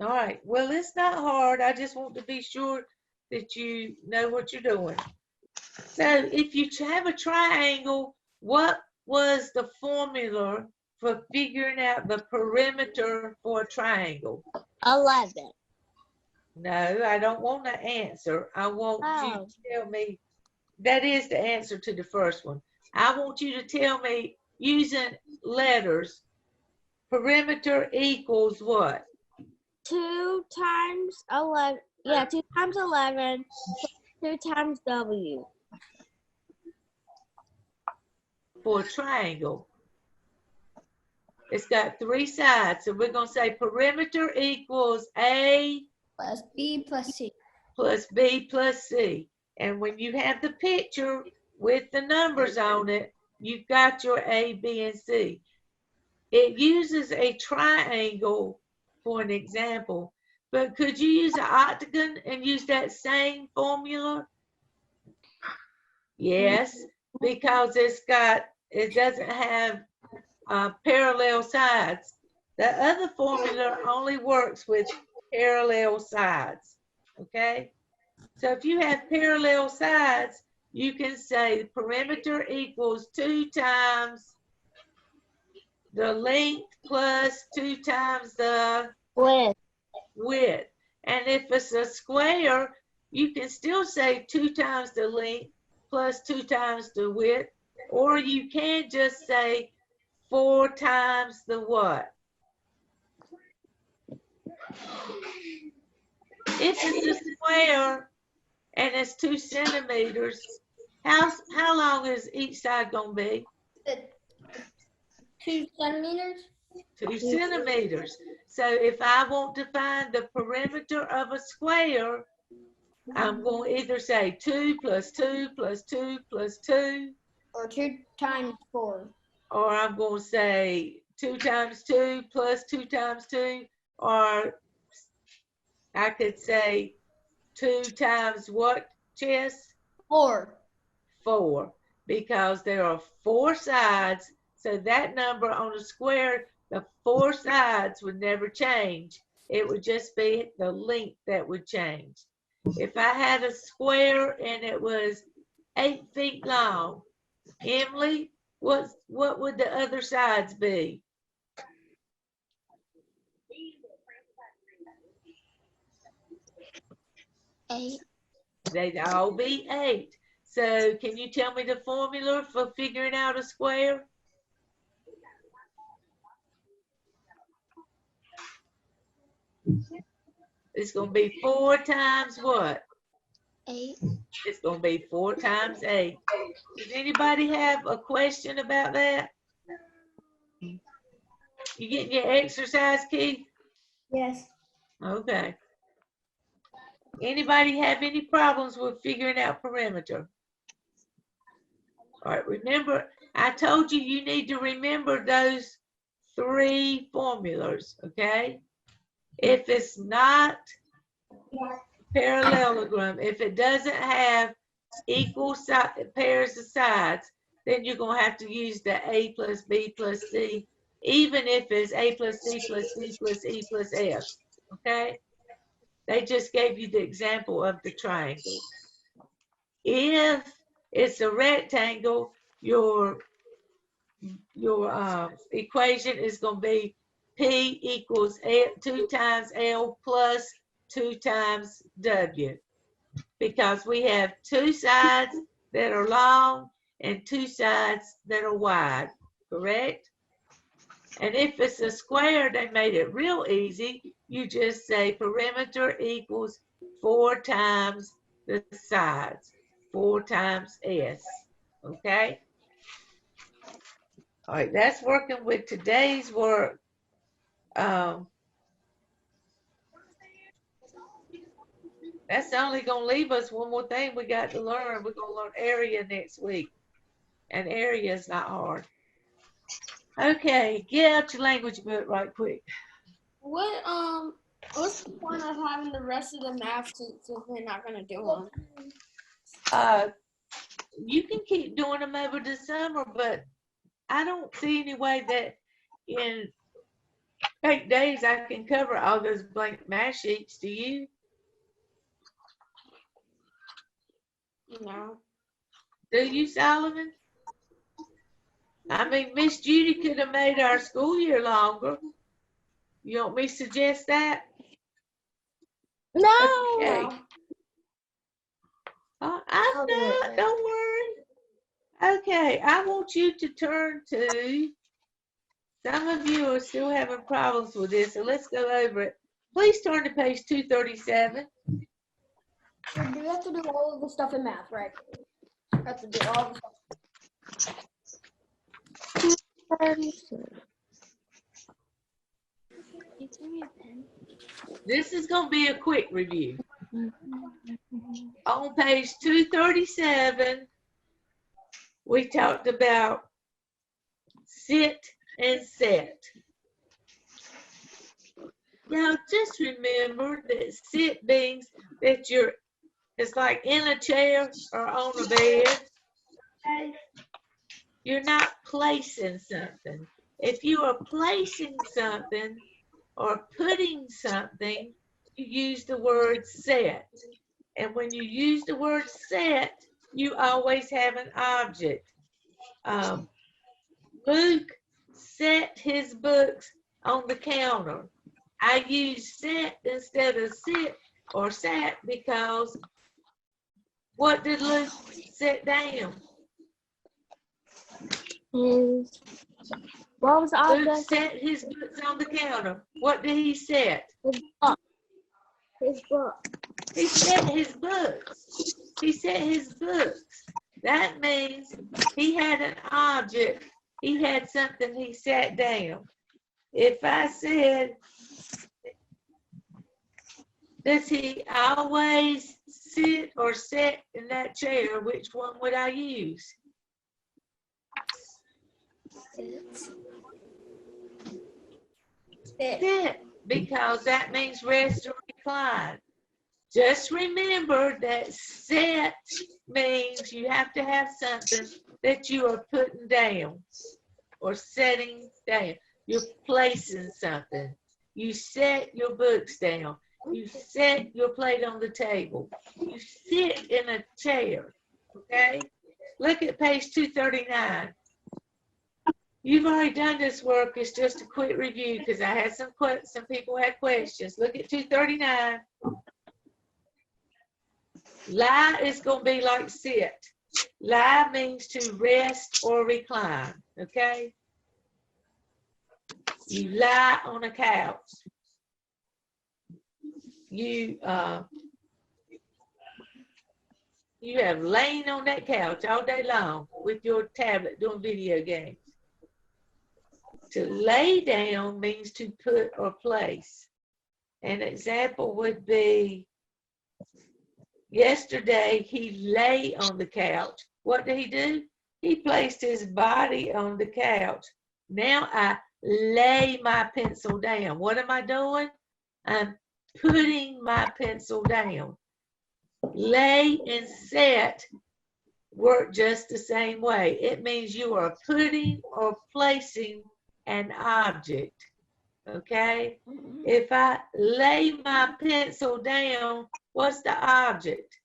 Speaker 1: All right. Well, it's not hard. I just want to be sure that you know what you're doing. So if you have a triangle, what was the formula for figuring out the perimeter for a triangle?
Speaker 5: 11.
Speaker 1: No, I don't want an answer. I want you to tell me that is the answer to the first one. I want you to tell me using letters, perimeter equals what?
Speaker 5: 2 times 11. Yeah, 2 times 11 plus 2 times W.
Speaker 1: For a triangle. It's got 3 sides. So we're going to say perimeter equals A
Speaker 6: Plus B plus C.
Speaker 1: plus B plus C. And when you have the picture with the numbers on it, you've got your A, B, and C. It uses a triangle for an example, but could you use an octagon and use that same formula? Yes, because it doesn't have parallel sides. The other formula only works with parallel sides, okay? So if you have parallel sides, you can say the perimeter equals 2 times the length plus 2 times the width. And if it's a square, you can still say 2 times the length plus 2 times the width, or you can just say 4 times the what? If it's a square and it's 2 centimeters, how long is each side gonna be?
Speaker 6: 2 centimeters.
Speaker 1: 2 centimeters. So if I want to find the perimeter of a square, I'm going to either say 2 plus 2 plus 2 plus 2.
Speaker 6: Or 2 times 4.
Speaker 1: Or I'm going to say 2 times 2 plus 2 times 2. Or I could say 2 times what, Chess?
Speaker 6: 4.
Speaker 1: 4. Because there are 4 sides. So that number on a square, the 4 sides would never change. It would just be the length that would change. If I had a square and it was 8 feet long, Emily, what would the other sides be?
Speaker 5: Eight.
Speaker 1: They'd all be 8. So can you tell me the formula for figuring out a square? It's going to be 4 times what?
Speaker 5: 8.
Speaker 1: It's going to be 4 times 8. Does anybody have a question about that? You getting your exercise, Keith?
Speaker 6: Yes.
Speaker 1: Okay. Anybody have any problems with figuring out perimeter? All right, remember, I told you you need to remember those 3 formulas, okay? If it's not parallelogram, if it doesn't have equal pairs of sides, then you're going to have to use the A plus B plus C, even if it's A plus C plus D plus E plus F, okay? They just gave you the example of the triangle. If it's a rectangle, your equation is going to be P equals 2 times L plus 2 times W, because we have 2 sides that are long and 2 sides that are wide, correct? And if it's a square, they made it real easy. You just say perimeter equals 4 times the sides, 4 times S, okay? All right, that's working with today's work. That's only gonna leave us one more thing we got to learn. We're gonna learn area next week. And area is not hard. Okay, get out your language book right quick.
Speaker 7: What's the point of having the rest of the math since we're not gonna do them?
Speaker 1: you can keep doing them over the summer, but I don't see any way that in 8 days I can cover all those blank math sheets. Do you?
Speaker 7: No.
Speaker 1: Do you, Solomon? I mean, Miss Judy could have made our school year longer. You want me to suggest that?
Speaker 5: No.
Speaker 1: Okay. I'm
Speaker 4: I'll do it
Speaker 1: not,
Speaker 4: then.
Speaker 1: don't worry. Okay, I want you to turn to, some of you are still having problems with this, so let's go over it. Please turn to page 237.
Speaker 6: Do we have to do all of the stuff in math, right? We have to do all the stuff.
Speaker 1: This is going to be a quick review. On page 237, we talked about sit and set. Now, just remember that sit means that it's like in a chair or on a bed. Okay? You're not placing something. If you are placing something or putting something, you use the word set. And when you use the word set, you always have an object. Luke set his books on the counter. I use set instead of sit or sat because what did Luke set down?
Speaker 5: What was the
Speaker 1: Luke
Speaker 5: object?
Speaker 1: set his books on the counter. What did he set?
Speaker 5: His book.
Speaker 1: He set his books. He set his books. That means he had an object. He had something he sat down. If I said, does he always sit or sit in that chair, which one would I use? Sit, because that means rest or recline. Just remember that set means you have to have something that you are putting down or setting down. You're placing something. You set your books down. You set your plate on the table. You sit in a chair, okay? Look at page 239. You've already done this work. It's just a quick review because I had some people had questions. Look at 239. Lie is going to be like sit. Lie means to rest or recline, okay? You lie on a couch. You have lain on that couch all day long with your tablet doing video games. To lay down means to put or place. An example would be, yesterday he lay on the couch. What did he do? He placed his body on the couch. Now I lay my pencil down. What am I doing? I'm putting my pencil down. Lay and set work just the same way. It means you are putting or placing an object, okay? If I lay my pencil down, what's the object?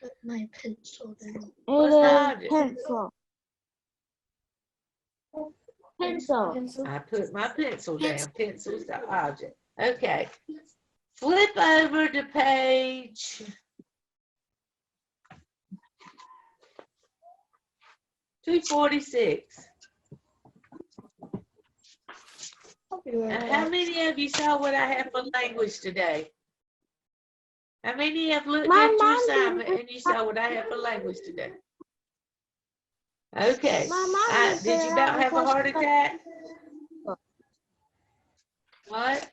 Speaker 4: Put my pencil down.
Speaker 1: What's the object?
Speaker 5: Pencil. Pencil.
Speaker 1: I put my pencil down. Pencil's the object. Okay. Flip over to page 246. And how many of you saw what I have for language today? How many have looked
Speaker 5: My
Speaker 1: at your
Speaker 5: mom
Speaker 1: assignment
Speaker 5: didn't.
Speaker 1: and you saw what I have for language today? Okay.
Speaker 5: My mom didn't
Speaker 1: Did you
Speaker 5: say
Speaker 1: about
Speaker 5: I
Speaker 1: have a heart
Speaker 5: was-
Speaker 1: attack? What?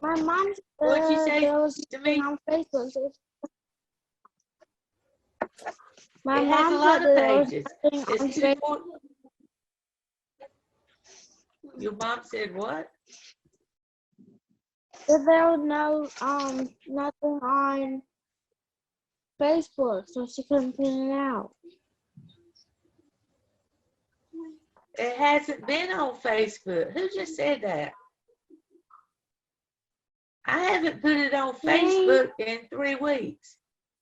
Speaker 5: My mom
Speaker 1: What'd you say
Speaker 5: there was
Speaker 1: to me?
Speaker 5: on Facebook. My
Speaker 1: It
Speaker 5: mom
Speaker 1: has a lot
Speaker 5: said
Speaker 1: of
Speaker 5: there was
Speaker 1: pages.
Speaker 5: something on
Speaker 1: It's
Speaker 5: Facebook.
Speaker 1: Your mom said what?
Speaker 5: But there was no nothing on Facebook, so she couldn't print it out.
Speaker 1: It hasn't been on Facebook. Who just said that? I haven't put it on Facebook in 3 weeks.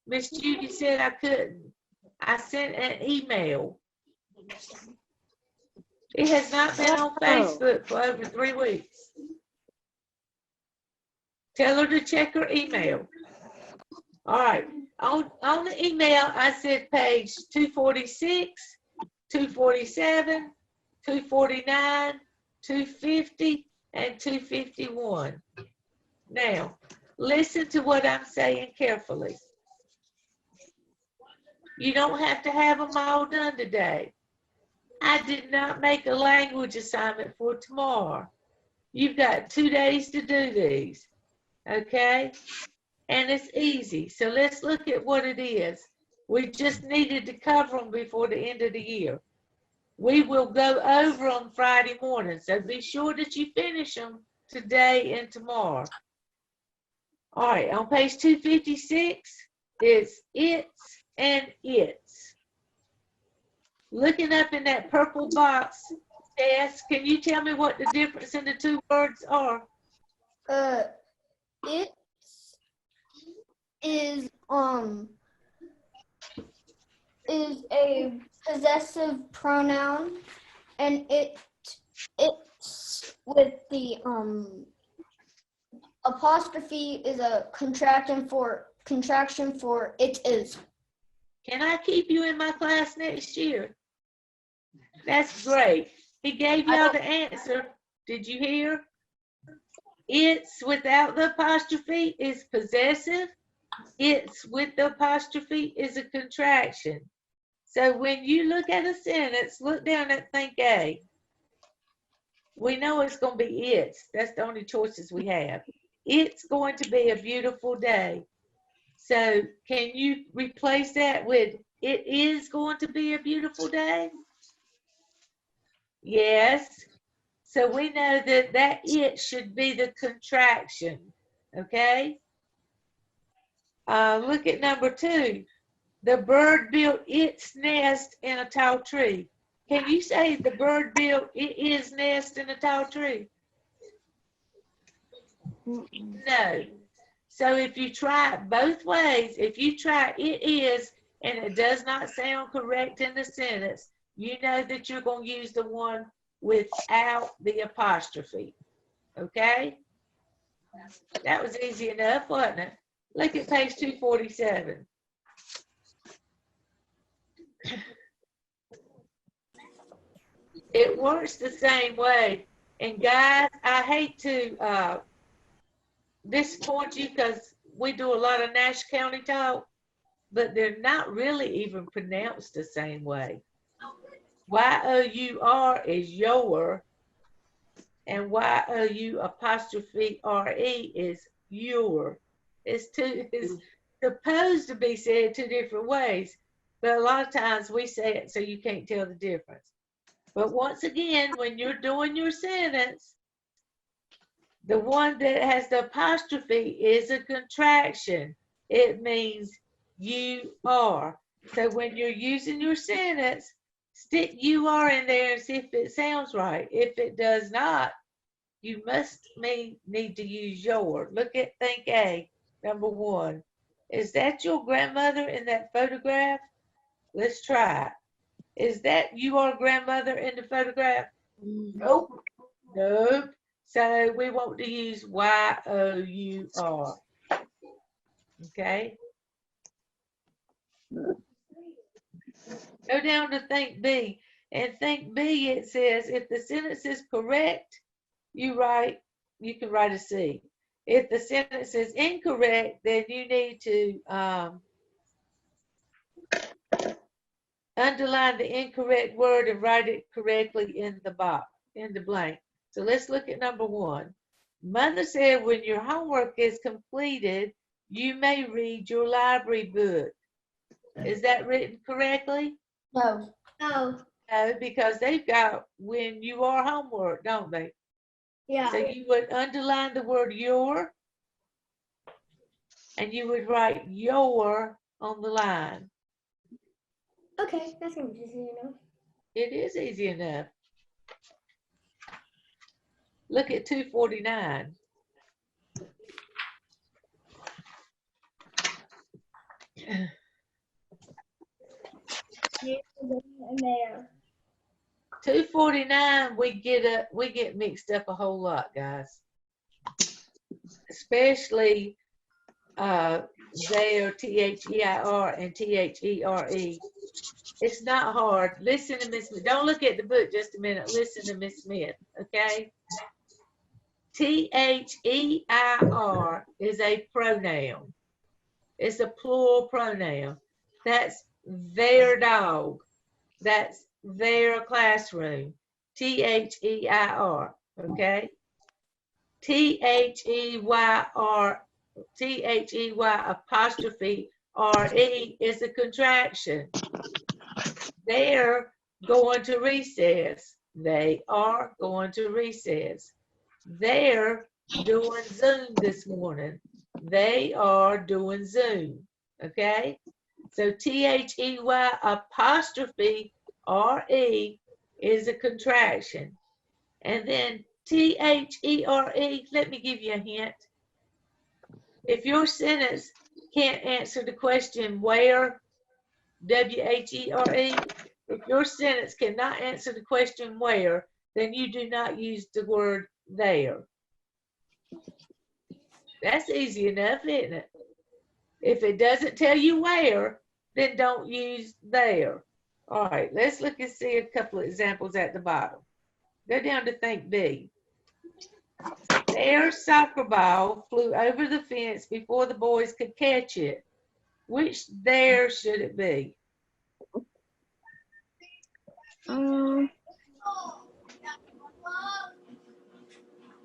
Speaker 1: Miss Judy said I couldn't. I sent an email. It has not been on Facebook for over 3 weeks. Tell her to check her email. All right. On the email, I said page 246, 247, 249, 250, and 251. Now, listen to what I'm saying carefully. You don't have to have them all done today. I did not make a language assignment for tomorrow. You've got 2 days to do these, okay? And it's easy. So let's look at what it is. We just needed to cover them before the end of the year. We will go over on Friday morning, so be sure that you finish them today and tomorrow. All right, on page 256, it's its and its. Looking up in that purple box, Tess, can you tell me what the difference in the 2 words are?
Speaker 6: It is a possessive pronoun, and it's with the apostrophe is a contraction for it is.
Speaker 1: Can I keep you in my class next year? That's great. He gave y'all the answer. Did you hear? It's without the apostrophe is possessive. It's with the apostrophe is a contraction. So when you look at a sentence, look down at think A. We know it's going to be it's. That's the only choices we have. It's going to be a beautiful day. So can you replace that with it is going to be a beautiful day? Yes. So we know that it should be the contraction. Okay? Look at number 2. The bird built its nest in a tall tree. Can you say the bird built its nest in a tall tree? No. So if you try it both ways, if you try it is and it does not sound correct in the sentence, you know that you're going to use the one without the apostrophe. Okay? That was easy enough, wasn't it? Look at page 247. It works the same way. And guys, I hate to disappoint you because we do a lot of Nash County talk, but they're not really even pronounced the same way. Y-O-U-R is your, and Y-O-U apostrophe R-E is your. It's supposed to be said 2 different ways, but a lot of times we say it so you can't tell the difference. But once again, when you're doing your sentence, the one that has the apostrophe is a contraction. It means you are. So when you're using your sentence, stick you are in there and see if it sounds right. If it does not, you must need to use your. Look at think A, number 1. Is that your grandmother in that photograph? Let's try it. Is that your grandmother in the photograph? Nope. Nope. So we want to use Y-O-U-R. Okay. Go down to think B. And think B, it says, if the sentence is correct, you can write a C. If the sentence is incorrect, then you need to underline the incorrect word and write it correctly in the box, in the blank. So let's look at number 1. Mother said when your homework is completed, you may read your library book. Is that written correctly?
Speaker 6: No.
Speaker 2: No.
Speaker 1: No, because they've got when you are homework, don't they?
Speaker 6: Yeah.
Speaker 1: So you would underline the word your, and you would write your on the line.
Speaker 6: Okay, that seems easy enough.
Speaker 1: It is easy enough. Look at 249.
Speaker 6: And there.
Speaker 1: 249, we get mixed up a whole lot, guys. Especially there, T-H-E-I-R and T-H-E-R-E. It's not hard. Listen to Miss Smith. Don't look at the book just a minute. Listen to Miss Smith, okay? T-H-E-I-R is a pronoun. It's a plural pronoun. That's their dog. That's their classroom. T-H-E-I-R, okay? T-H-E-Y-R, T-H-E-Y apostrophe R-E is a contraction. They're going to recess. They are going to recess. They're doing Zoom this morning. They are doing Zoom, okay? So T-H-E-Y apostrophe R-E is a contraction. And then T-H-E-R-E, let me give you a hint. If your sentence can't answer the question where, W-H-E-R-E, if your sentence cannot answer the question where, then you do not use the word there. That's easy enough, isn't it? If it doesn't tell you where, then don't use there. All right, let's look and see a couple of examples at the bottom. Go down to think B. Their soccer ball flew over the fence before the boys could catch it. Which there should it be?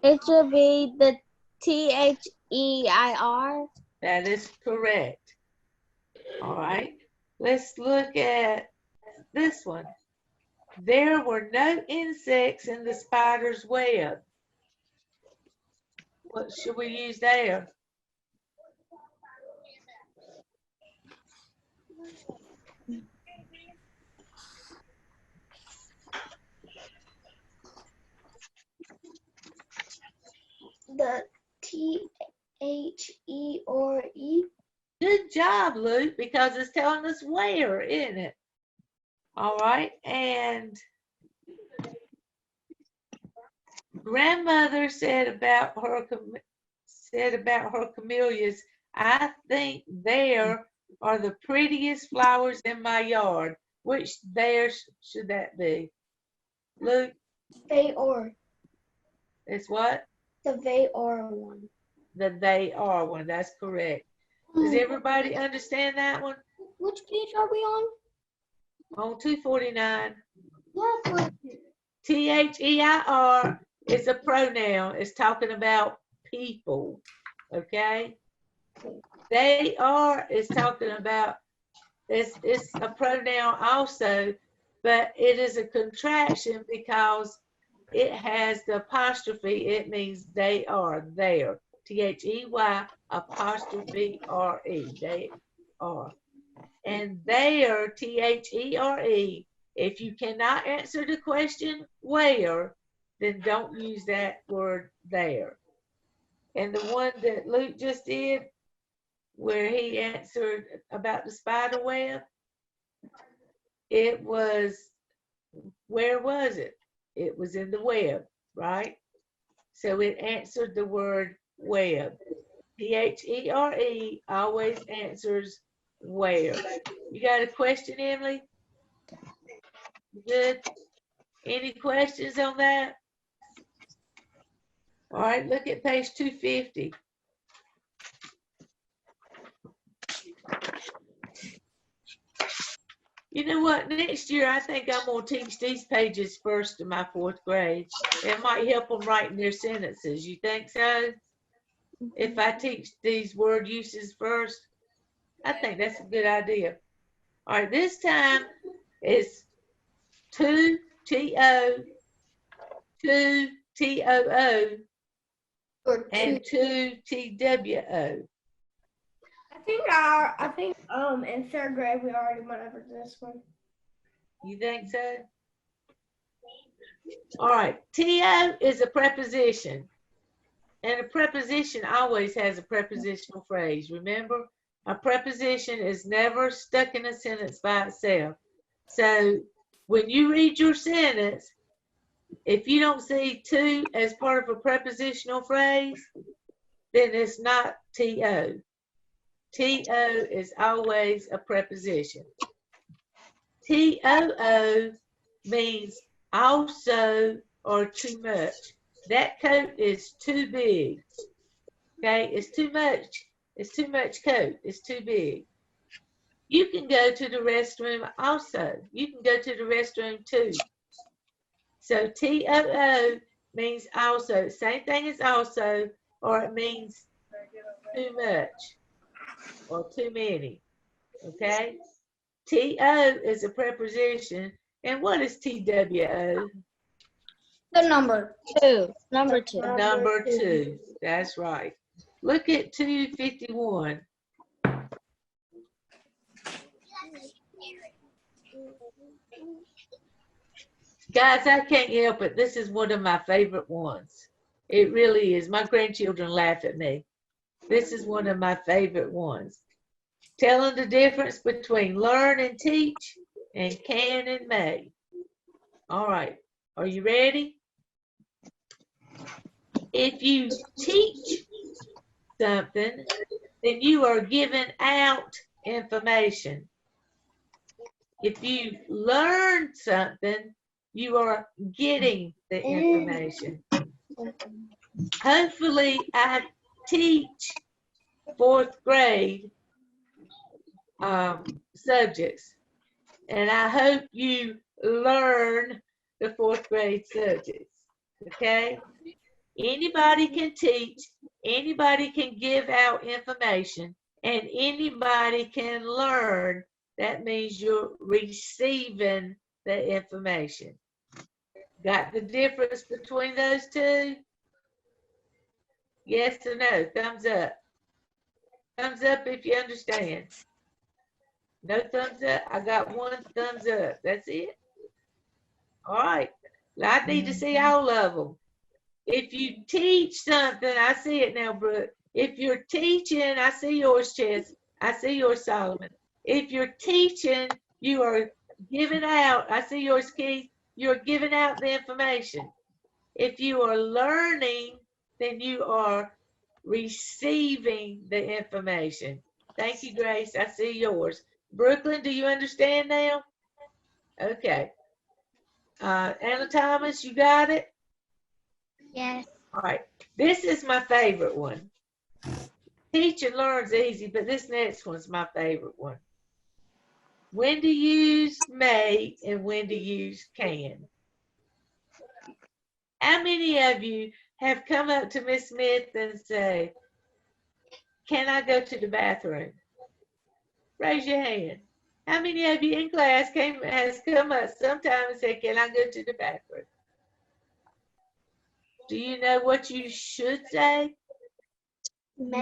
Speaker 5: It should be the T-H-E-I-R.
Speaker 1: That is correct. All right, let's look at this one. There were no insects in the spider's web. What should we use there?
Speaker 4: The T-H-E-R-E.
Speaker 1: Good job, Luke, because it's telling us where, isn't it? All right, and grandmother said about her camellias, I think there are the prettiest flowers in my yard. Which there should that be? Luke?
Speaker 4: They are.
Speaker 1: It's what?
Speaker 4: The they are one.
Speaker 1: The they are one, that's correct. Does everybody understand that one?
Speaker 6: Which page are we on?
Speaker 1: On 249.
Speaker 6: Yeah.
Speaker 1: T-H-E-I-R is a pronoun. It's talking about people, okay? They are is talking about, it's a pronoun also, but it is a contraction because it has the apostrophe. It means they are there. T-H-E-Y apostrophe R-E. They are. And there, T-H-E-R-E, if you cannot answer the question where, then don't use that word there. And the one that Luke just did, where he answered about the spider web, it was, where was it? It was in the web, right? So it answered the word web. T-H-E-R-E always answers where. You got a question, Emily? Good. Any questions on that? All right, look at page 250. You know what? Next year, I think I'm going to teach these pages first in my 4th grade. It might help them writing their sentences. You think so? If I teach these word uses first, I think that's a good idea. All right, this time it's 2 T-O, 2 TOO
Speaker 6: Or
Speaker 1: and
Speaker 6: two.
Speaker 1: 2 TWO.
Speaker 6: I think in third grade we already went over this one.
Speaker 1: You think so? All right, TO is a preposition. And a preposition always has a prepositional phrase. Remember, a preposition is never stuck in a sentence by itself. So when you read your sentence, if you don't see to as part of a prepositional phrase, then it's not TO. TO is always a preposition. TOO means also or too much. That coat is too big. Okay, it's too much. It's too much coat. It's too big. You can go to the restroom also. You can go to the restroom too. So TOO means also. Same thing as also, or it means too much or too many. Okay? TO is a preposition. And what is TWO?
Speaker 6: The number.
Speaker 5: Two. Number two.
Speaker 1: Number 2. That's right. Look at 251. Guys, I can't help it. This is one of my favorite ones. It really is. My grandchildren laugh at me. This is one of my favorite ones. Telling the difference between learn and teach and can and may. All right. Are you ready? If you teach something, then you are giving out information. If you learn something, you are getting the information. Hopefully, I teach 4th grade subjects, and I hope you learn the 4th grade subjects. Okay? Anybody can teach, anybody can give out information, and anybody can learn. That means you're receiving the information. Got the difference between those two? Yes or no? Thumbs up. Thumbs up if you understand. No thumbs up? I got 1 thumbs up. That's it? All right. I need to see all of them. If you teach something, I see it now, Brooke. If you're teaching, I see yours, Chess. I see yours, Solomon. If you're teaching, you are giving out. I see yours, Keith. You're giving out the information. If you are learning, then you are receiving the information. Thank you, Grace. I see yours. Brooklyn, do you understand now? Okay. Anna Thomas, you got it?
Speaker 5: Yes.
Speaker 1: All right. This is my favorite one. Teach and learn's easy, but this next one's my favorite one. When to use may and when to use can. How many of you have come up to Miss Smith and say, can I go to the bathroom? Raise your hand. How many of you in class has come up sometime and said, can I go to the bathroom? Do you know what you should say?
Speaker 6: May.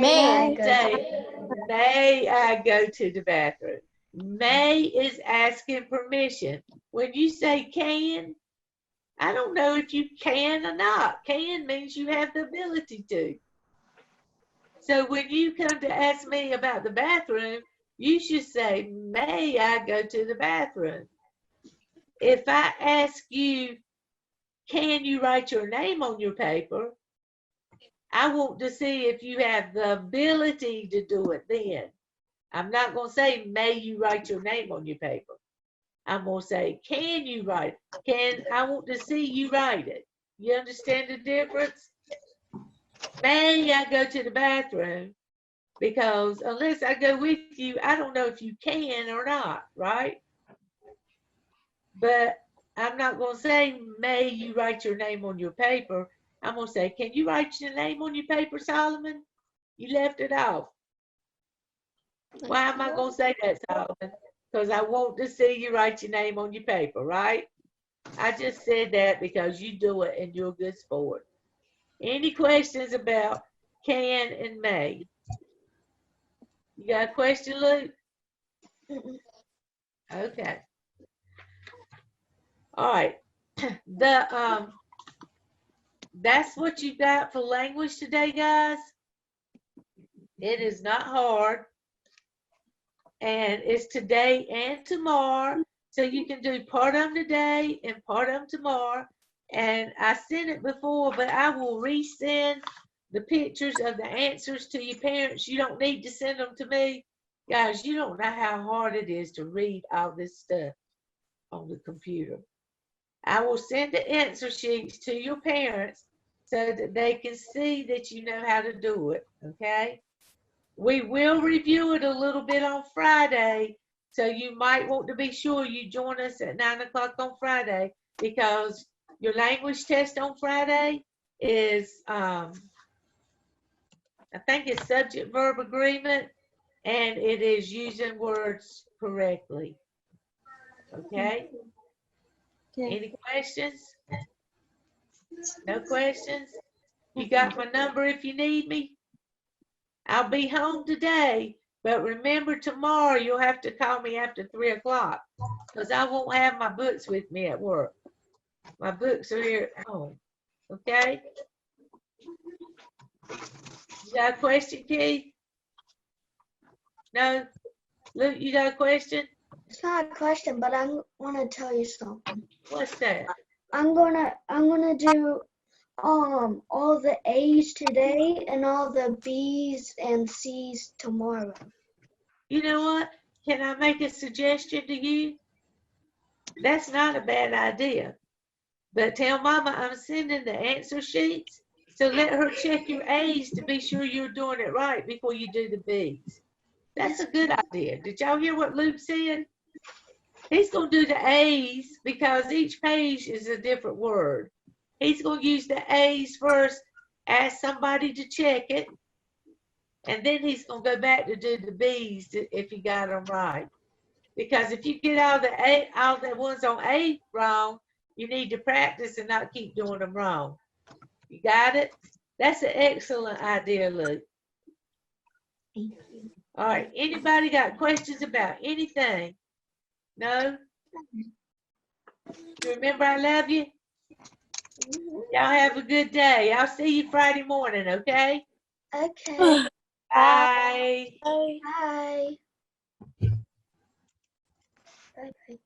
Speaker 1: May I go to the bathroom? May is asking permission. When you say can, I don't know if you can or not. Can means you have the ability to. So when you come to ask me about the bathroom, you should say, may I go to the bathroom? If I ask you, can you write your name on your paper? I want to see if you have the ability to do it then. I'm not going to say, may you write your name on your paper. I'm going to say, can you write it? I want to see you write it. You understand the difference? May I go to the bathroom? Because unless I go with you, I don't know if you can or not, right? But I'm not going to say, may you write your name on your paper. I'm going to say, can you write your name on your paper, Solomon? You left it off. Why am I going to say that, Solomon? Because I want to see you write your name on your paper, right? I just said that because you do it and you're a good sport. Any questions about can and may? You got a question, Luke? Okay. All right. That's what you got for language today, guys. It is not hard. And it's today and tomorrow. So you can do part of them today and part of them tomorrow. And I sent it before, but I will resend the pictures of the answers to your parents. You don't need to send them to me. Guys, you don't know how hard it is to read all this stuff on the computer. I will send the answer sheets to your parents so that they can see that you know how to do it, okay? We will review it a little bit on Friday, so you might want to be sure you join us at 9 o'clock on Friday, because your language test on Friday is, I think it's subject verb agreement, and it is using words correctly. Okay? Any questions? No questions? You got my number if you need me? I'll be home today, but remember tomorrow you'll have to call me after 3 o'clock because I won't have my books with me at work. My books are here at home. Okay? You got a question, Keith? No? Luke, you got a question?
Speaker 4: It's not a question, but I want to tell you something.
Speaker 1: What's that?
Speaker 4: I'm gonna do all the A's today and all the B's and C's tomorrow.
Speaker 1: You know what? Can I make a suggestion to you? That's not a bad idea. But tell Mama I'm sending the answer sheets. So let her check your A's to be sure you're doing it right before you do the B's. That's a good idea. Did y'all hear what Luke said? He's going to do the A's because each page is a different word. He's going to use the A's first, ask somebody to check it, and then he's going to go back to do the B's if he got them right. Because if you get all the ones on A wrong, you need to practice and not keep doing them wrong. You got it? That's an excellent idea, Luke. All right. Anybody got questions about anything? No? You remember I love you? Y'all have a good day. I'll see you Friday morning, okay?
Speaker 4: Okay.
Speaker 1: Bye.
Speaker 4: Bye. Bye.